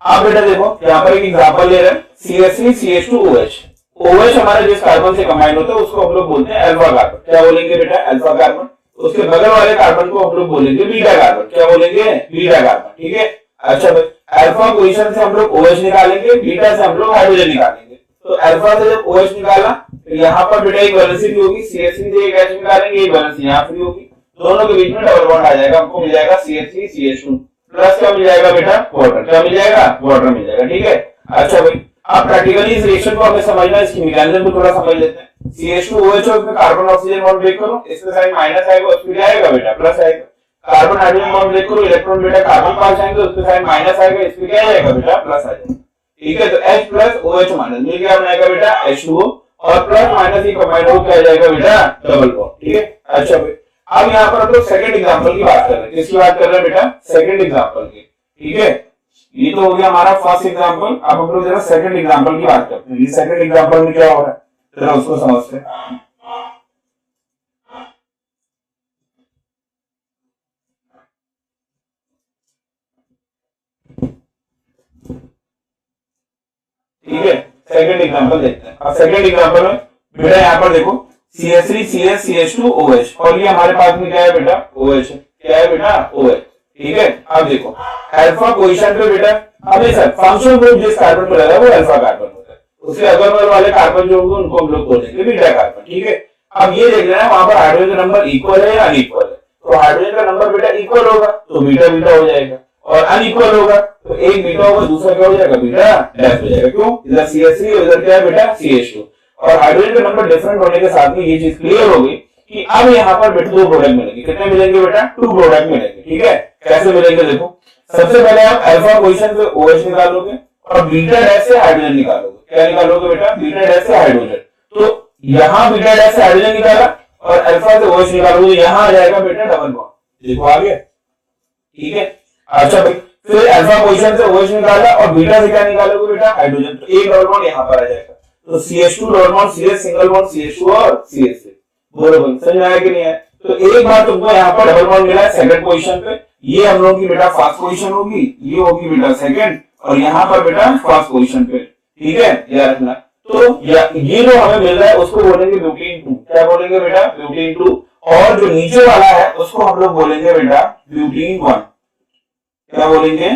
आप बेटा देखो यहाँ पर एक एग्जांपल ले रहे हैं CH3CH2OH, OH हमारे जिस कार्बन से कंबाइन होता है उसको हम लोग बोलते हैं अल्फा कार्बन, क्या बोलेंगे बेटा अल्फा कार्बन, उसके बगल वाले कार्बन को हम लोग बोलेंगे बीटा कार्बन, क्या बोलेंगे बीटा कार्बन, ठीक है। अच्छा भाई, अल्फा पोजीशन से हम लोग OH निकालेंगे, बीटा से हम लोग हाइड्रोजन निकालेंगे, तो अल्फा से जब OH निकाला तो यहाँ पर बेटा एक वैलेंसी भी होगी, CH3 से एक H निकालेंगे, एक वैलेंसी यहाँ फ्री होगी, दोनों के बीच में डबल बॉन्ड आ जाएगा, हमको मिल जाएगा CH3CH2 प्लस क्या मिल जाएगा बेटा वाटर, क्या मिल जाएगा वाटर मिल जाएगा, ठीक है। अच्छा भाई, अब प्रैक्टिकली इस रिएक्शन को हमें समझना है, इसकी मैकेनिज्म को थोड़ा समझ लेते हैं। CH2OH और इसमें कार्बन ऑक्सीजन बॉन्ड ब्रेक करो, इसमें साइन माइनस आएगा, उसमें क्या आएगा बेटा प्लस आएगा, कार्बन हाइड्रोजन बॉन्ड ब्रेक करो, इलेक्ट्रॉन बेटा कार्बन पास जाएंगे, उसमें साइन माइनस आएगा, इसमें क्या आएगा बेटा प्लस आ जाएगा, ठीक है। तो H प्लस OH माइनस मिल क्या बनाएगा बेटा H2O, और प्लस माइनस ही कंबाइन हो क्या जाएगा बेटा डबल बॉन्ड, ठीक है। अच्छा भाई, अब यहाँ पर हम लोग सेकंड एग्जांपल की बात कर रहे हैं, किसकी बात कर रहे हैं बेटा सेकंड एग्जांपल की, ठीक है। ये तो हो गया हमारा फर्स्ट एग्जांपल, अब हम लोग जरा सेकंड एग्जांपल की बात करते हैं। ये सेकंड एग्जांपल में क्या हो रहा है जरा उसको समझते हैं। ठीक है, सेकंड एग्जांपल देखते हैं। अब सेकंड एग्जांपल में बेटा यहाँ पर देखो CH3CH2OH, और ये हमारे पास में क्या है बेटा OH है, क्या है बेटा OH, ठीक है। अब देखो अल्फा पोजीशन पे बेटा हमेशा फंक्शनल ग्रुप जिस कार्बन पे लगा है वो अल्फा कार्बन होता है, उसके अगल बगल वाले कार्बन जो होंगे उनको हम लोग बोलेंगे बीटा कार्बन, ठीक है। अब ये देख लेना वहां पर हाइड्रोजन का नंबर इक्वल है या अनइक्वल है, तो हाइड्रोजन का नंबर बेटा इक्वल होगा तो बीटा बीटा हो जाएगा, और अनइक्वल होगा तो एक बीटा होगा दूसरा क्या हो जाएगा बीटा डैश हो जाएगा, क्यों, इधर CH3 और इधर क्या है बेटा CH2, और हाइड्रोजन का नंबर डिफरेंट होने के साथ में ये चीज क्लियर हो गई कि अब यहाँ पर बेटा 2 प्रोडक्ट मिलेंगे, कितने मिलेंगे बेटा 2 प्रोडक्ट मिलेंगे, ठीक है। कैसे मिलेंगे देखो, सबसे पहले आप अल्फा पोजीशन पे OH निकालोगे और बीटा डैश से हाइड्रोजन निकालोगे, क्या निकालोगे बेटा बीटा डैश से हाइड्रोजन, तो यहाँ बीटा डैश से हाइड्रोजन निकाला और अल्फा से OH निकालोगे, यहाँ आ जाएगा बेटा डबल बॉन्ड, देखो आ गया, ठीक है। अच्छा भाई, फिर अल्फा पोजीशन से OH निकाला और बीटा से क्या निकालोगे बेटा हाइड्रोजन, तो एक डबल बॉन्ड यहाँ पर आ जाएगा, तो CH2 double bond CH single bond CH2 और CH से, बोलो बोलो समझ में आया कि नहीं आया। तो एक बार तुमको यहाँ पर डबल बॉन्ड मिला है सेकंड पोजीशन पे, ये हम लोगों की बेटा फर्स्ट पोजीशन होगी, ये होगी बेटा सेकंड, और यहाँ पर बेटा फर्स्ट पोजीशन पे, ठीक है, याद रखना। तो ये जो हमें मिल रहा है उसको बोलेंगे ब्यूटीन 2, क्या बोलेंगे बेटा ब्यूटीन 2, और जो नीचे वाला है उसको हम लोग बोलेंगे बेटा ब्यूटीन 1, क्या बोलेंगे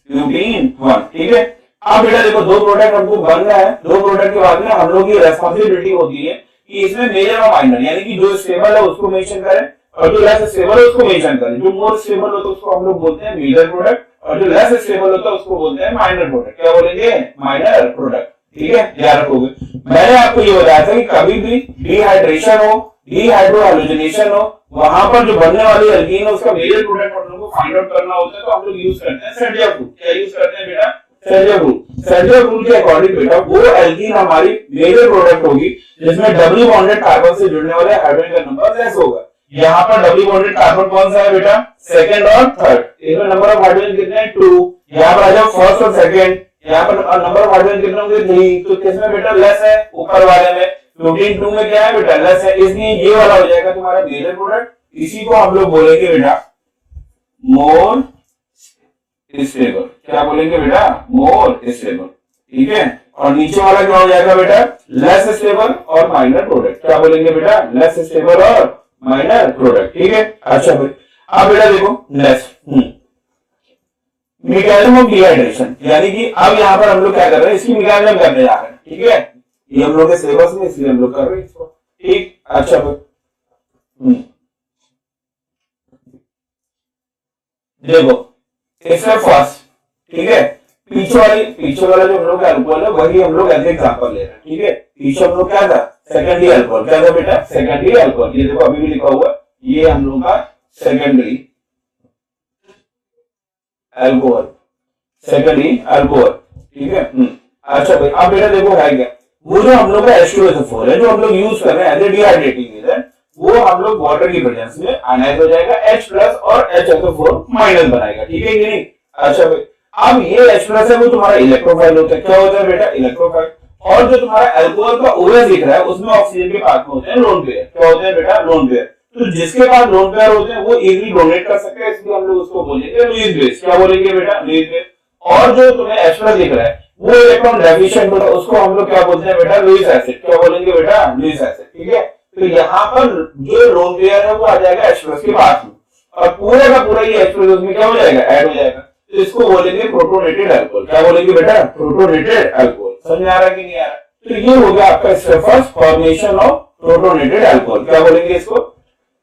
ब्यूटीन 1, ठीक है। अब बेटा देखो 2 प्रोडक्ट हमको बन रहा है, 2 प्रोडक्ट के बाद में हम लोग की रेस्पॉन्सिबिलिटी होती है कि इसमें मेजर और माइनर, यानी कि जो स्टेबल है उसको मेंशन करें और जो लेस स्टेबल है उसको मेंशन करें, जो मोर स्टेबल होता है उसको हम लोग बोलते हैं मेजर प्रोडक्ट, और जो लेस स्टेबल होता है उसको बोलते हैं माइनर प्रोडक्ट, क्या बोलेंगे माइनर प्रोडक्ट, ठीक है, याद रखोगे। मैंने आपको ये बताया था कि कभी भी डिहाइड्रेशन हो, डिहाइड्रो हैलोजनेशन हो, वहां पर जो बनने वाली एल्कीन है उसका मेजर प्रोडक्ट हम लोग को फाइंड आउट करना होता है, तो हम लोग यूज करते हैं सेंडियम रूल, क्या यूज करते हैं बेटा सेंडियम रूल। सेंडियम रूल के अकॉर्डिंग बेटा वो एल्कीन हमारी मेजर प्रोडक्ट होगी जिसमें डबल बॉन्डेड कार्बन से जुड़ने वाले हाइड्रोजन का नंबर लेस होगा। यहाँ पर डबल बॉन्डेड कार्बन कौन सा है बेटा सेकंड और थर्ड, इसमें नंबर ऑफ हाइड्रोजन कितने हैं 2, यहाँ पर आ जाओ फर्स्ट और सेकंड, यहाँ पर नंबर ऑफ हाइड्रोजन कितने होंगे 3, तो किसमें बेटा लेस है ऊपर वाले में, प्रोटीन 2 में क्या है बेटा, लेस है, इसलिए ये वाला हो जाएगा तुम्हारा मेजर प्रोडक्ट। इसी को हम लोग बोलेंगे बेटा मोर स्टेबल। क्या बोलेंगे बेटा, मोर स्टेबल। ठीक है, और नीचे वाला क्या हो जाएगा बेटा, लेस स्टेबल और माइनर प्रोडक्ट। क्या बोलेंगे बेटा, लेस स्टेबल और माइनर प्रोडक्ट। ठीक है, अच्छा भाई अब बेटा देखो नेक्स्ट मैकेनिज्म ऑफ डिहाइड्रेशन, यानी कि अब यहाँ पर हम लोग क्या कर रहे हैं, इसकी मैकेनिज्म करने जा रहे हैं। ठीक है, ये हम लोग के सिलेबस में, इसलिए हम लोग कर रहे हैं इसको। ठीक, अच्छा भाई देखो स्टेप फर्स्ट। ठीक है, पीछे वाला जो हम लोग का अल्कोहल है वही हम लोग एज एग्जांपल ले रहे हैं। ठीक है, पीछे हम लोग क्या था, सेकेंडरी अल्कोहल। क्या था बेटा, सेकेंडरी अल्कोहल। ये देखो अभी भी लिखा हुआ है, ये हम लोग का सेकेंडरी अल्कोहल, सेकेंडरी अल्कोहल। ठीक है, अच्छा भाई अब बेटा देखो है क्या, वो जो हम लोग का H2SO4 है, जो हम लोग यूज कर रहे हैं एज ए डिहाइड्रेटिंग एजेंट, वो हम लोग वाटर की प्रेजेंस में आयनाइज हो जाएगा, H प्लस और HSO4 माइनस बनाएगा। ठीक है कि नहीं। अच्छा भाई अब ये H प्लस है वो तुम्हारा इलेक्ट्रोफाइल होता है। क्या होता है बेटा, इलेक्ट्रोफाइल। और जो तुम्हारा अल्कोहल का OH दिख रहा है उसमें ऑक्सीजन के पास में होते हैं लोन पेयर। क्या होते हैं बेटा, लोन पेयर। तो जिसके पास लोन पेयर होते हैं वो इजीली डोनेट कर सकते हैं, इसलिए हम लोग उसको बोलेंगे लुईस बेस। क्या बोलेंगे बेटा, लुईस बेस। और जो तुम्हें H प्लस दिख रहा है वो इलेक्ट्रॉन डेफिशिएंट होता है, उसको हम लोग क्या बोलते हैं बेटा, लुईस एसिड। क्या बोलेंगे बेटा, लुईस एसिड। ठीक है, तो यहाँ पर जो लोन पेयर है वो आ जाएगा H प्लस के पास में, और पूरे का पूरा ये H प्लस उसमें क्या हो जाएगा, ऐड हो जाएगा। तो इसको बोलेंगे प्रोटोनेटेड अल्कोहल। क्या बोलेंगे बेटा, प्रोटोनेटेड अल्कोहल। समझ आ रहा है कि नहीं आ रहा। तो ये हो गया आपका step first, formation of protonated alcohol. क्या बोलेंगे इसको,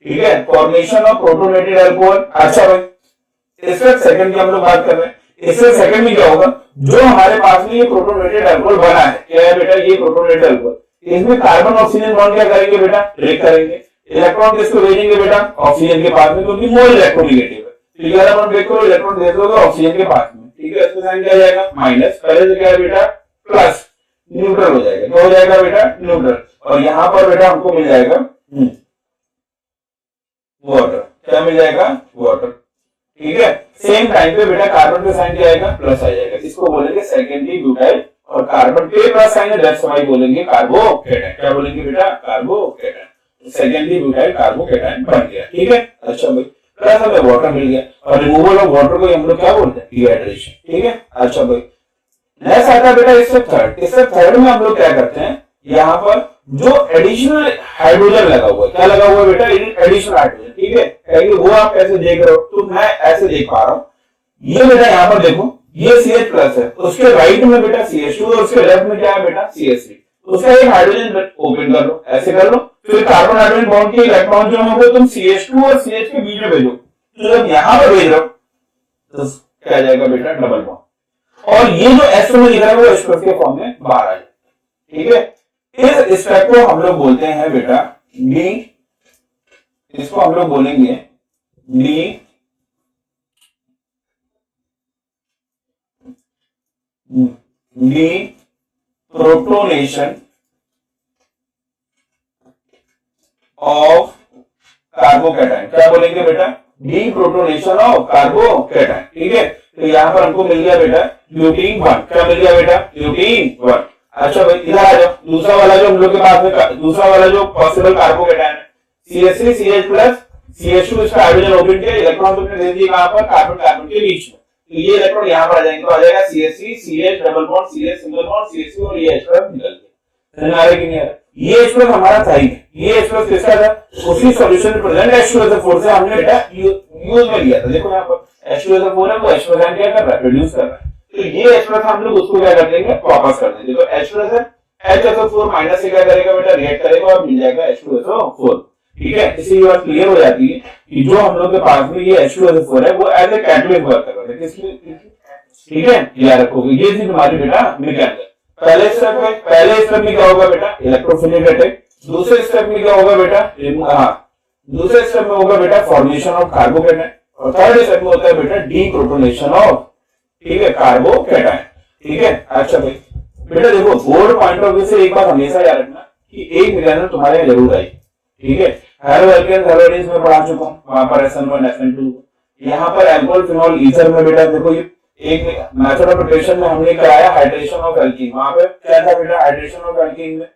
ठीक है, फॉर्मेशन ऑफ प्रोटोनेटेड अल्कोहल। अच्छा भाई स्टेप सेकंड की हम लोग बात कर रहे हैं। इससे सेकंड में क्या होगा, जो हमारे पास में ये प्रोटोनेटेड अल्कोहल बना है, क्या है बेटा, ये प्रोटोनेटेड अल्कोहल, इसमें कार्बन ऑक्सीजन बॉन्ड क्या करेंगे बेटा, ब्रेक करेंगे। इलेक्ट्रॉन किसको भेजेंगे बेटा, ऑक्सीजन के पास में, क्योंकि मोल इलेक्ट्रोनेगेटिव है। तो ये वाला बॉन्ड ब्रेक करो, इलेक्ट्रॉन भेज दोगे ऑक्सीजन के पास में। ठीक है, इसका साइन क्या आ जाएगा, माइनस। पहले से क्या है बेटा, प्लस, न्यूट्रल हो जाएगा। क्या हो जाएगा बेटा, न्यूट्रल। और यहाँ पर बेटा हमको मिल जाएगा वाटर। क्या मिल जाएगा, वाटर। ठीक है, सेम टाइम पे बेटा कार्बन पे साइन क्या आएगा, प्लस आ जाएगा। इसको बोलेंगे सेकेंडरी ब्यूटाइल, और कार्बन पे प्लस साइन है, दैट्स व्हाई बोलेंगे कार्बोकेटाइन। क्या बोलेंगे बेटा, कार्बोकेटाइन। सेकेंडरी ब्यूटाइल कार्बोकेटाइन बन गया। ठीक है, अच्छा भाई प्लस हमें वाटर मिल गया, और रिमूवल ऑफ वाटर को हम लोग क्या बोलते हैं, डिहाइड्रेशन। ठीक है, अच्छा भाई नेक्स्ट आता है बेटा स्टेप थर्ड। स्टेप थर्ड में हम लोग क्या करते हैं, यहाँ पर जो एडिशनल हाइड्रोजन लगा हुआ है, क्या लगा हुआ है बेटा, एडिशनल हाइड्रोजन। ठीक है, कहेंगे वो आप कैसे देख रहे हो, तो मैं ऐसे देख पा रहा हूँ। ये बेटा यहाँ पर देखो, ये CH प्लस है, उसके राइट में बेटा CH2, और उसके लेफ्ट में क्या है बेटा, CH3। उसका एक हाइड्रोजन ओपन कर लो, ऐसे कर लो, फिर कार्बन हाइड्रोजन बॉन्ड के इलेक्ट्रॉन जो होंगे तुम CH2 और CH के बीच में भेजो। तो जब यहाँ पर भेज रहे हो तो क्या जाएगा बेटा, डबल बॉन्ड, और ये जो S में लिख रहा है वो H प्लस के फॉर्म में बाहर आ जाए। ठीक है, इस स्टेप को हम लोग बोलते हैं बेटा डी, इसको हम लोग बोलेंगे डी प्रोटोनेशन ऑफ कार्बोकेटाइन। क्या बोलेंगे बेटा, डी प्रोटोनेशन ऑफ कार्बोकेटाइन। ठीक है, तो यहां पर हमको मिल गया बेटा ल्यूटीन 1। क्या मिल गया बेटा, ल्यूटीन 1। अच्छा भाई इधर आ जाओ, दूसरा वाला जो हम लोग के पास में, दूसरा वाला जो पॉसिबल कार्बोकेटाइन है, CH3 CH प्लस CH2, इसका हाइड्रोजन ओपन किया, इलेक्ट्रॉन तुमने दे दिए कहां पर, कार्बन कार्बन के बीच में। तो ये इलेक्ट्रॉन यहां पर आ जाएंगे, तो आ जाएगा CH3 CH double bond CH single bond CH2, और ये H प्लस निकल गया। समझ आ रहा है कि नहीं आ रहा। ये H प्लस हमारा था ही, ये H प्लस किसका था, उसी सॉल्यूशन में प्रेजेंट H2SO4 से हमने बेटा यूज में लिया था। देखो यहाँ पर H2SO4 है, वो H प्लस क्या कर रहा है, प्रोड्यूस कर रहा है। तो ये H प्लस हम लोग उसको क्या कर देंगे, वापस कर देंगे। तो H प्लस है, HSO4 माइनस से क्या करेगा बेटा, रिएक्ट करेगा और मिल जाएगा H2SO4। ठीक है, इससे ये बात क्लियर हो जाती है कि जो हम लोग के पास में ये H2SO4 है वो एज ए कैटलिस्ट वर्क कर रहा है। किसलिए, ठीक है, याद रखोगे ये चीज तुम्हारी बेटा मैकेनिकल। पहले स्टेप में क्या होगा बेटा, इलेक्ट्रोफिलिक अटैक। दूसरे स्टेप में क्या होगा बेटा, दूसरे स्टेप में होगा बेटा फॉर्मेशन ऑफ कार्बोकेटाइन, और थर्ड स्टेप में होता है बेटा डीप्रोटोनेशन ऑफ, ठीक है, कार्बोकेटाइन। ठीक है, अच्छा भाई बेटा देखो बोर्ड पॉइंट ऑफ व्यू से एक बात हमेशा याद रखना कि एक मैकेनिज्म तुम्हारे यहाँ जरूर आई। ठीक है, हेलो एल्केन हेलोडीन्स में पढ़ा चुका हूँ, वहां पर SN1 SN2, यहाँ पर अल्कोहल फिनॉल ईथर में बेटा देखो ये एक मेथड ऑफ प्रिपरेशन में हमने कराया हाइड्रेशन ऑफ एल्कीन। वहां पे क्या था बेटा, हाइड्रेशन ऑफ एल्कीन में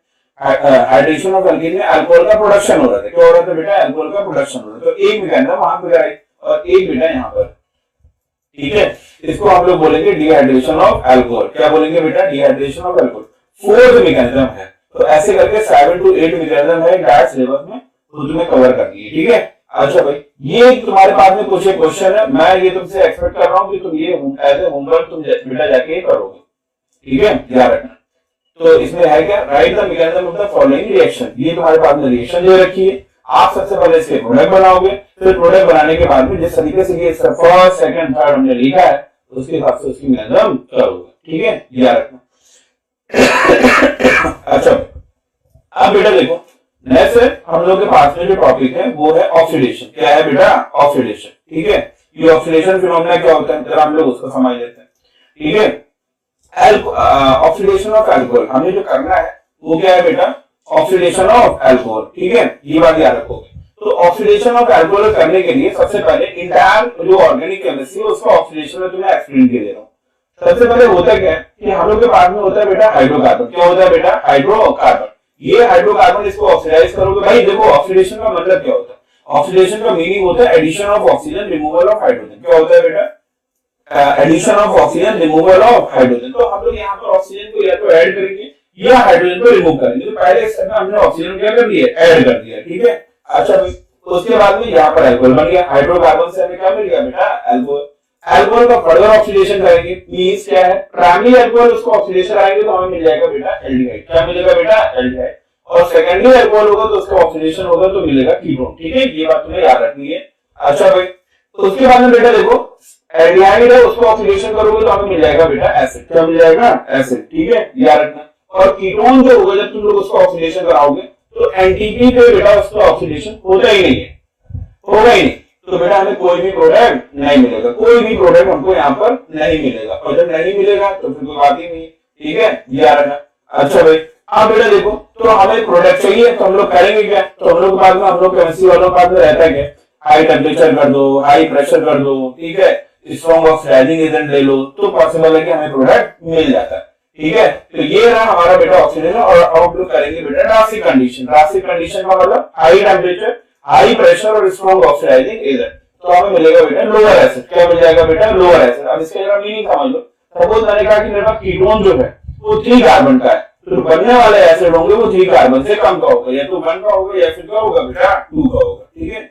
हाइड्रेशन ऑफ एल्कीन में अल्कोहल का प्रोडक्शन हो रहा था। क्या हो रहा था बेटा? अल्कोहल का प्रोडक्शन हो रहा था। तो एक मैकेनिज्म वहां पे कराई और एक बेटा यहाँ पर, ठीक है। इसको हम लोग बोलेंगे डिहाइड्रेशन ऑफ अल्कोहल। क्या बोलेंगे बेटा? Dehydration of alcohol. Fourth mechanism है। तो ऐसे करके 7 to 8 मैकेनिज्म है डायट सिलेबस में, तो तुम्हें कवर कर दिए, ठीक है। अच्छा भाई, ये तुम्हारे पास में कुछ क्वेश्चन है, मैं ये तुमसे एक्सपेक्ट कर रहा हूँ कि तुम ये एज ए होमवर्क तुम बेटा जाके करोगे, ठीक है, ध्यान रखना। तो इसमें है क्या? Right the mechanism of the following reaction. ये तुम्हारे पास में रिएक्शन दे रखी है, आप सबसे पहले इसके प्रोडक्ट बनाओगे, फिर प्रोडक्ट बनाने के बाद में जिस तरीके से ये फर्स्ट सेकंड थर्ड हमने लिखा है उसके हिसाब से उसकी मैकेनिज्म करोगे, ठीक है, ध्यान रखना। अच्छा, अब बेटा देखो, नेक्स्ट हम लोग के पास में जो टॉपिक है वो है ऑक्सीडेशन। क्या है बेटा? ऑक्सीडेशन, ठीक है। ये ऑक्सीडेशन फिनोमेना क्या होता है जरा हम लोग उसको समझ लेते हैं, ठीक है। ऑक्सीडेशन ऑफ अल्कोहल हमें जो करना है वो क्या है बेटा? ऑक्सीडेशन ऑफ अल्कोहल, ठीक है, ये बात याद रखोगे। तो ऑक्सीडेशन ऑफ अल्कोहल करने के लिए सबसे पहले इंटायर जो ऑर्गेनिक केमिस्ट्री है उसका ऑक्सीडेशन में तुम्हें एक्सप्लेन कर दे रहा हूँ। सबसे पहले होता क्या है कि हम लोग के पास में होता है बेटा हाइड्रोकार्बन। क्या होता है बेटा? हाइड्रोकार्बन। ये हाइड्रोकार्बन इसको ऑक्सीडाइज करोगे। भाई देखो, ऑक्सीडेशन का मतलब क्या होता है? ऑक्सीडेशन का मीनिंग होता है addition of oxygen, removal of hydrogen. क्या होता है बेटा? Addition of oxygen, removal of hydrogen. तो हम लोग यहाँ पर ऑक्सीजन को या तो ऐड करेंगे या हाइड्रोजन को रिमूव करेंगे। तो पहले स्टेप में हमने ऑक्सीजन क्या कर दिया? ऐड कर दिया, ठीक है। अच्छा भाई, तो उसके बाद में यहाँ पर अल्कोहल बन गया। हाइड्रोकार्बन से हमें क्या मिल गया बेटा? अल्कोहल। अल्कोहल का फर्दर ऑक्सीडेशन करेंगे, मींस क्या है? प्राइमरी अल्कोहल उसको ऑक्सीडेशन आएंगे तो हमें मिल जाएगा बेटा एल्डिहाइड। क्या मिलेगा बेटा? एल्डिहाइड। और सेकेंडरी अल्कोहल होगा तो उसका ऑक्सीडेशन होगा तो मिलेगा कीटोन, ठीक है, ये बात तुम्हें याद रखनी है। अच्छा भाई, तो उसके बाद में बेटा देखो, एल्डिहाइड है उसको ऑक्सीडेशन करोगे तो हमें मिल जाएगा बेटा एसिड। क्या मिल जाएगा? एसिड, ठीक है, याद रखना। और कीटोन जो होगा जब तुम लोग उसको ऑक्सीडेशन कराओगे तो एनटीपी पे बेटा उसका ऑक्सीडेशन होता ही नहीं है, होगा ही नहीं। तो बेटा हमें कोई भी प्रोडक्ट नहीं मिलेगा, कोई भी प्रोडक्ट हमको यहाँ पर नहीं मिलेगा। और जब नहीं मिलेगा तो फिर कोई बात ही नहीं, ठीक है, याद रखना। अच्छा भाई, अब बेटा देखो, तो हमें प्रोडक्ट चाहिए तो हम लोग करेंगे क्या? तो हम लोग बाद में हम लोग केमिस्ट्री वालों के पास में रहता है क्या? हाई टेम्परेचर कर दो, हाई प्रेशर कर दो, ठीक है, स्ट्रॉन्ग ऑक्सीडाइजिंग एजेंट ले लो तो पॉसिबल है कि हमें प्रोडक्ट मिल जाता है, ठीक है। तो ये रहा हमारा बेटा ऑक्सीडेशन। और अब हम लोग करेंगे बेटा ड्रास्टिक कंडीशन। ड्रास्टिक कंडीशन का मतलब हाई टेम्परेचर, हाई प्रेशर और स्ट्रॉन्ग ऑक्सीडाइजिंग एजेंट, तो हमें मिलेगा बेटा लोअर एसिड। क्या मिल जाएगा बेटा? Lower acid. अब इसका जरा मीनिंग समझ लो। सपोज मैंने कहा कि मेरे पास कीटोन जो है वो 3 कार्बन का है, तो बनने वाले एसिड होंगे वो 3 कार्बन से कम का होगा, या तो 1 का होगा या फिर क्या होगा बेटा 2 का होगा, ठीक है।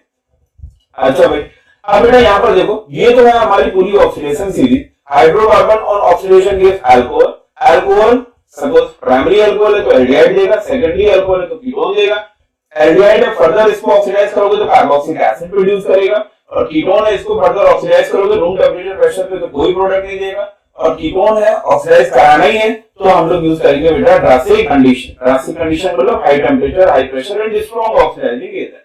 अच्छा भाई, अब बेटा यहाँ पर देखो, ये तो है हमारी पूरी ऑक्सीडेशन सीरीज। हाइड्रोकार्बन और oxidation gives alcohol. Alcohol suppose primary alcohol है तो एल्डिहाइड देगा, सेकेंडरी अल्कोहल है तो कीटोन देगा। एल्डिहाइड है, फर्दर इसको ऑक्सीडाइज करोगे तो कार्बोक्सिलिक एसिड प्रोड्यूस करेगा। और कीटोन है, इसको फर्दर ऑक्सीडाइज करोगे रूम टेम्परेचर प्रेशर पे तो कोई प्रोडक्ट नहीं देगा। और कीटोन है, ऑक्सीडाइज कराना ही है तो हम लोग यूज करेंगे बेटा ड्रास्टिक कंडीशन। ड्रास्टिक कंडीशन मतलब high temperature, high pressure and strong oxidising agent.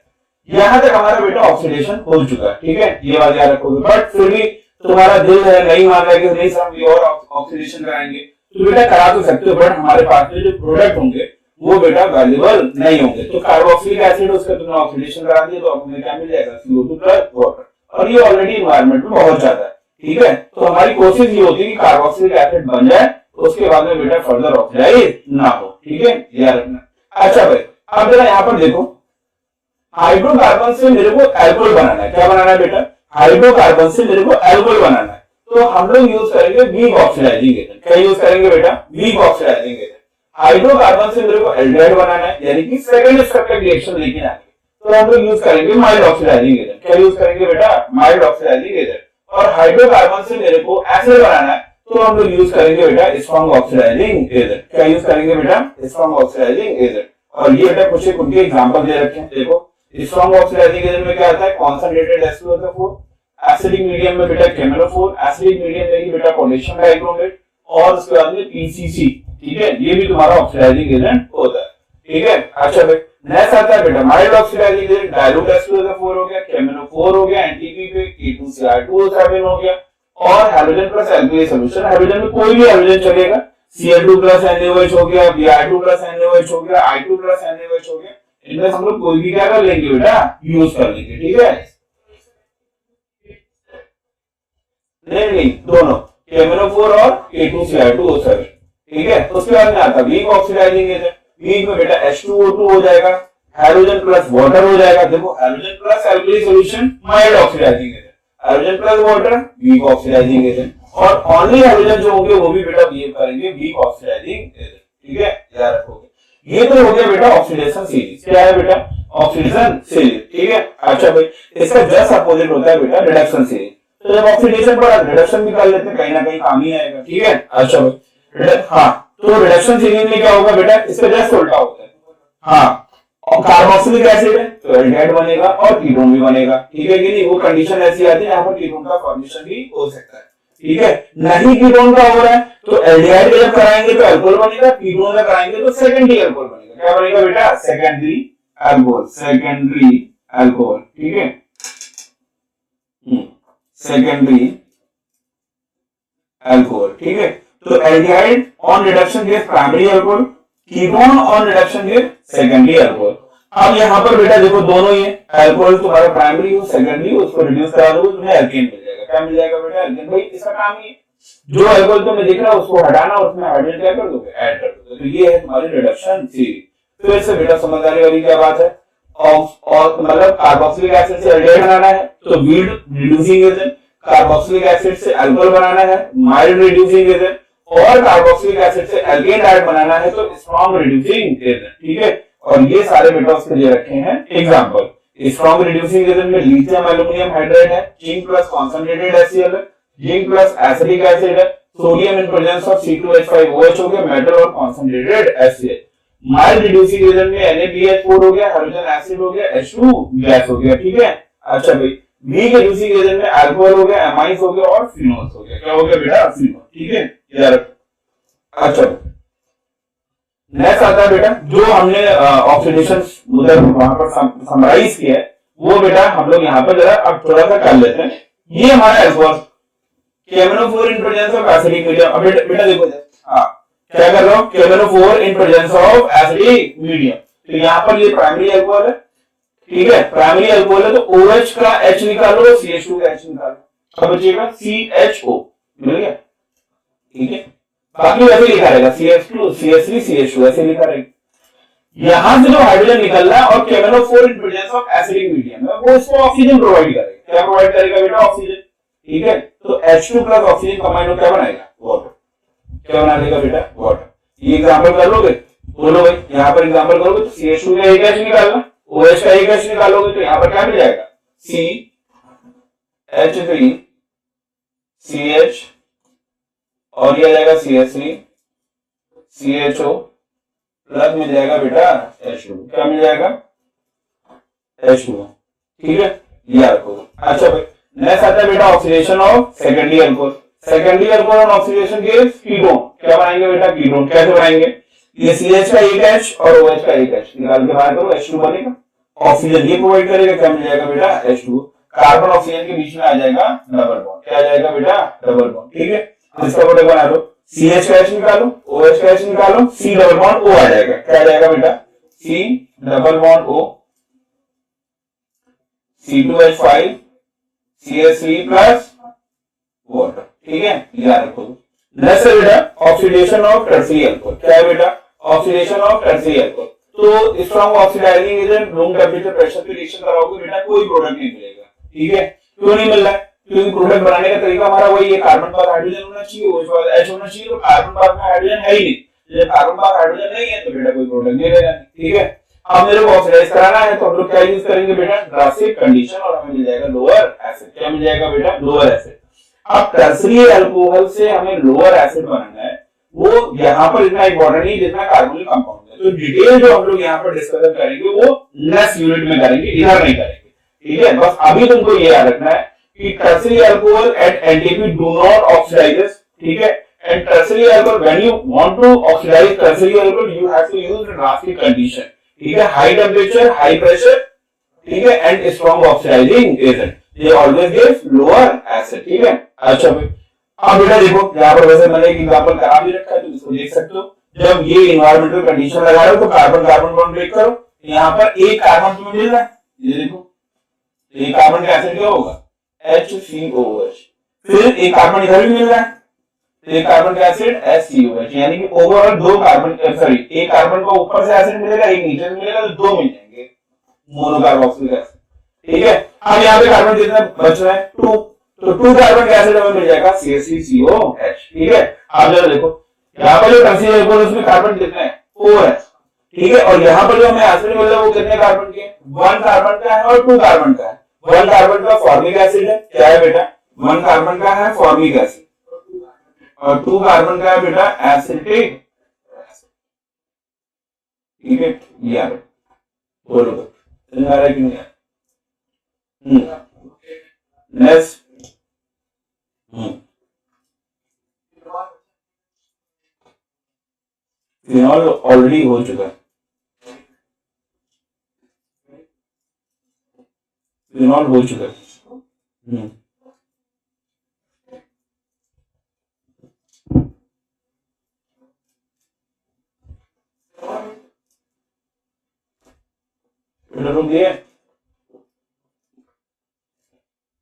यहाँ तक हमारा बेटा ऑक्सीडेशन हो चुका है, ठीक है, ये बात याद रखोगे। बट फिर भी तुम्हारा दिल है, नहीं मान रहा है कि नहीं सर हम और ऑक्सीडेशन कराएंगे, तो बेटा करा तो सकते हो, बट हमारे पास में जो प्रोडक्ट होंगे वो बेटा वैल्यूएबल नहीं होंगे। तो कार्बोक्सिलिक एसिड उसका तुमने ऑक्सीडेशन करा दिया तो हमें क्या मिल जाएगा? CO2 plus water. और ये ऑलरेडी एनवायरनमेंट में बहुत ज्यादा है, ठीक है। तो हमारी कोशिश ये होती है कि कार्बोक्सिलिक एसिड बन जाए तो उसके बाद में बेटा फर्दर ऑक्सीडाइज ना हो, ठीक है, याद रखना। अच्छा भाई, अब जरा यहाँ पर देखो, हाइड्रोकार्बन से मेरे को अल्कोहल बनाना है। क्या बनाना है बेटा? हाइड्रोकार्बन से मेरे को अल्कोहल बनाना है, तो हम लोग यूज करेंगे वीक ऑक्सीडाइजिंग एजेंट। क्या यूज करेंगे बेटा? Week oxidising agent. हाइड्रोकार्बन से मेरे को एल्डिहाइड बनाना है, यानी कि सेकंड स्टेप का रिएक्शन लेके आएंगे तो हम लोग यूज करेंगे माइल्ड ऑक्सीडाइजिंग एजेंट। क्या यूज करेंगे बेटा? Mild oxidising agent. और हाइड्रोकार्बन से मेरे को एसिड बनाना है तो हम लोग यूज करेंगे बेटा स्ट्रॉन्ग ऑक्सीडाइजिंग एजेंट। क्या यूज करेंगे बेटा? Strong oxidising agent. और ये बेटा कुछ उनके एग्जांपल दे रखे हैं, देखो स्ट्रॉन्ग ऑक्सीडाइजिंग एजेंट में क्या आता है? कॉन्संट्रेटेड H2SO4, एसिडिक मीडियम में बेटा KMnO4, एसिडिक मीडियम में बेटा पोटेशियम डाइक्रोमेट, और उसके बाद में PCC, ठीक है, ये भी तुम्हारा ऑक्सीडाइजिंग एजेंट होता है, ठीक है। अच्छा भाई, नेक्स्ट आता है बेटा mild oxidising agent. Dilute H2SO4 हो गया, KMnO4 हो गया, NTP पे K2Cr2O7 हो गया, और hydrogen plus alkali solution. Hydrogen में कोई भी हाइड्रोजन चलेगा, Cl2 प्लस NaOH हो गया, Br2 प्लस NaOH हो गया, I2 प्लस NaOH हो गया, इनमें हम लोग कोई भी क्या कर लेंगे बेटा? यूज कर लेंगे, ठीक है। नहीं, दोनों KMnO4 और K2Cr2O7, ठीक है। उसके बाद में आता वीक ऑक्सीडाइजिंग एजेंट। वीक में बेटा H2O2 हो जाएगा, हाइड्रोजन प्लस वाटर हो जाएगा। देखो hydrogen plus alkali solution mild oxidising agent, hydrogen plus water weak oxidising agent, और ओनली हाइड्रोजन जो होंगे वो भी बेटा बिहेव करेंगे वीक ऑक्सीडाइजिंग एजेंट। ठीक है, याद रखोगे। ये तो हो गया बेटा ऑक्सीडेशन सीरीज। क्या है बेटा? Oxidation series. ठीक है, अच्छा भाई इसका जस्ट अपोजिट होता है बेटा रिडक्शन सीरीज। तो जब ऑक्सीडेशन पर रिडक्शन भी कर लेते हैं, कहीं ना कहीं काम ही आएगा। ठीक है, अच्छा भाई हाँ, तो रिडक्शन सीरीज में क्या होगा बेटा? इसका जस्ट उल्टा होता है। हाँ, और कार्बोक्सिलिक एसिड है तो एल्डिहाइड बनेगा और कीटोन भी बनेगा। ठीक है कि नहीं? वो कंडीशन ऐसी आती है यहाँ पर कीटोन का फॉर्मेशन भी हो सकता है। ठीक है, नहीं कीटोन का हो रहा है तो एल्डिहाइड जब कराएंगे तो अल्कोहल बनेगा, कीटोन का कराएंगे तो सेकेंडरी अल्कोहल बनेगा। क्या बनेगा बेटा? Secondary alcohol, secondary alcohol. ठीक है, सेकेंडरी अल्कोहल। ठीक है, तो aldehyde on reduction gives primary alcohol, ketone on reduction gives secondary alcohol. अब यहाँ पर बेटा देखो दोनों ही है, अल्कोहल तुम्हारा प्राइमरी हो सेकेंडरी हो, उसको रिड्यूस करा दो तुम्हें एल्केन मिल जाएगा। क्या मिल जाएगा बेटा? एल्केन। भाई इसका काम ही है जो अल्कोहल तुम्हें दिख रहा है उसको हटाना, उसमें हाइड्रोजन क्या कर दोगे? ऐड कर दोगे। तो ये है तुम्हारी रिडक्शन सीरीज। फिर से बेटा समझदारी वाली क्या बात है, और मतलब कार्बोक्सिलिक एसिड से एल्डिहाइड बनाना है तो weed reducing agent, carboxylic acid से अल्कोहल बनाना है माइल्ड रिड्यूसिंग एजेंट, और कार्बोक्सिलिक एसिड से एल्केनहाइड बनाना है तो स्ट्रॉन्ग रिड्यूसिंग एजेंट। ठीक है, और ये सारे बेटा उसके लिए रखे हैं एग्जांपल। स्ट्रॉन्ग रिड्यूसिंग एजेंट में लिथियम एल्युमिनियम हाइड्राइड है, जिंक प्लस कॉन्संट्रेटेड HCl है, जिंक प्लस एसिटिक एसिड है, sodium in presence of C2H5OH हो गया, मेटल और concentrated HCl। Mild reducing agent में NaBH4 हो गया, हाइड्रोजन एसिड हो गया, H2 गैस हो गया। ठीक है, अच्छा भाई वीक रिड्यूसिंग एजेंट में अल्कोहल हो गया, एमाइन्स हो गया और फिनोल्स हो गया। क्या हो गया बेटा? फिनोल। ठीक है यार, अच्छा नेक्स्ट आता है बेटा जो हमने ऑक्सीडेशन उधर वहां पर समराइज किया है वो बेटा हम लोग यहाँ पर जरा अब थोड़ा सा कर लेते हैं। ये हमारा alcohol KMnO4 in presence of acidic medium. अब बेटा देखो हाँ क्या कर रहा हूँ, KMnO4 in presence of acidic medium. तो यहाँ पर ये प्राइमरी अल्कोहल है। ठीक है, प्राइमरी अल्कोहल है तो OH का H निकालो, CH2 का H निकालो, अब बचेगा CHO। मिल गया? ठीक है, बाकी वैसे लिखा रहेगा CH2 CH3 CH2 ऐसे लिखा रहेगा। यहां से जो हाइड्रोजन निकल रहा है और KMnO4 in presence of acidic medium है वो इसको ऑक्सीजन प्रोवाइड करेगा। क्या प्रोवाइड करेगा बेटा? ऑक्सीजन। ठीक है, तो H2 प्लस ऑक्सीजन कंबाइन हो क्या बनाएगा? वाटर। क्या बना देगा बेटा? वाटर। ये एग्जांपल कर लोगे? बोलो भाई, यहाँ पर एग्जांपल करोगे तो CH2 का एक H निकालना, OH का एक H निकालोगे तो यहाँ पर क्या मिल जाएगा? CH3 CH और ये आ जाएगा CH3 CHO प्लस मिल जाएगा बेटा H2। क्या मिल जाएगा? H2। ठीक है, ये रखो। अच्छा भाई नेक्स्ट आता है बेटा oxidation of secondary alcohol. Secondary alcohol on oxidation gives ketone. क्या बनाएंगे बेटा? कीटोन। कैसे बनाएंगे? ये CH का एक H और OH का एक H निकाल के बाहर करो, H2 बनेगा। ऑक्सीजन ये प्रोवाइड करेगा, क्या मिल जाएगा बेटा? H2। कार्बन ऑक्सीजन के बीच में आ जाएगा डबल बॉन्ड। क्या आ जाएगा बेटा? Double bond. ठीक है, इसका प्रोडक्ट बना दो, CH का H निकालो, OH का H निकालो, C डबल बॉन्ड O आ जाएगा। क्या आ जाएगा बेटा? C double bond O, C2H5 CH3 plus water. ठीक है, याद रखो। नेक्स्ट है बेटा ऑक्सीडेशन ऑफ टर्शियरी अल्कोहल। क्या है बेटा? Oxidation of tertiary alcohol. तो strong oxidising agent room temperature pressure पे रिएक्शन कराओगे बेटा कोई प्रोडक्ट नहीं मिलेगा। ठीक है, क्यों नहीं मिल रहा है? क्योंकि प्रोडक्ट बनाने का तरीका हमारा वही है, कार्बन पर हाइड्रोजन होना चाहिए, OH पर H होना चाहिए, तो कार्बन पर में हाइड्रोजन है ही नहीं। जब कार्बन पर हाइड्रोजन नहीं है तो बेटा कोई प्रोडक्ट नहीं रहेगा। ठीक है, अब मेरे को ऑक्सीडाइज कराना है तो हम लोग क्या यूज करेंगे बेटा? ड्रास्टिक कंडीशन, और हमें मिल जाएगा लोअर एसिड। क्या मिल जाएगा बेटा? Lower acid. अब टर्शियरी अल्कोहल से हमें लोअर एसिड बनाना है, वो यहाँ पर इतना इंपॉर्टेंट नहीं जितना कार्बोनिल कंपाउंड है। तो डिटेल जो हम लोग यहाँ पर डिस्कशन करेंगे वो नेक्स्ट यूनिट में करेंगे, इधर नहीं करेंगे। ठीक है, बस अभी तुमको ये याद रखना है कि tertiary alcohol at NTP do not oxidises. ठीक है, and tertiary alcohol when you want to oxidise tertiary alcohol you have to use drastic condition. ठीक है, हाई टेम्परेचर, हाई प्रेशर, ठीक है, एंड स्ट्रॉन्ग ऑक्सीडाइजिंग एजेंट, ये always gives lower acid. ठीक है, अच्छा भाई अब बेटा देखो यहाँ पर वैसे मैंने एक एग्जांपल करा भी रखा है तो इसको देख सकते हो। जब ये एनवायरमेंटल कंडीशन लगा रहे हो तो कार्बन कार्बन बॉन्ड ब्रेक करो, यहाँ पर एक कार्बन तुम्हें मिल रहा है, ये देखो एक कार्बन का एसिड क्या होगा? HCOH। फिर एक कार्बन इधर भी मिल रहा है, एक कार्बन एसिड SCOH, यानी कि ओवरऑल दो कार्बन, सॉरी एक कार्बन को ऊपर से एसिड मिलेगा, एक नीचे से मिलेगा, तो दो मिल जाएंगे मोनोकार्बोक्सिलिक एसिड। ठीक है, अब यहाँ पे कार्बन कितने बच रहे हैं, 2, तो 2 कार्बन एसिड हमें मिल जाएगा CH3COH। ठीक है, आप जरा देखो यहाँ पर जो टर्शियरी है उसमें कार्बन कितने हैं, 4 है। ठीक है, और यहाँ पर जो हमें एसिड मिल रहा है वो कितने कार्बन के, 1 कार्बन का है और 2 कार्बन का है। 1 कार्बन का फॉर्मिक एसिड है, क्या है बेटा, 1 कार्बन का है फॉर्मिक एसिड और 2 कार्बन का है बेटा एसिटिक। ठीक है, ये आ रहा, बोलो समझ आ रहा है कि नहीं? नेक्स्ट, फिनॉल ऑलरेडी हो चुका है, फिनॉल हो चुका है। रुक गए,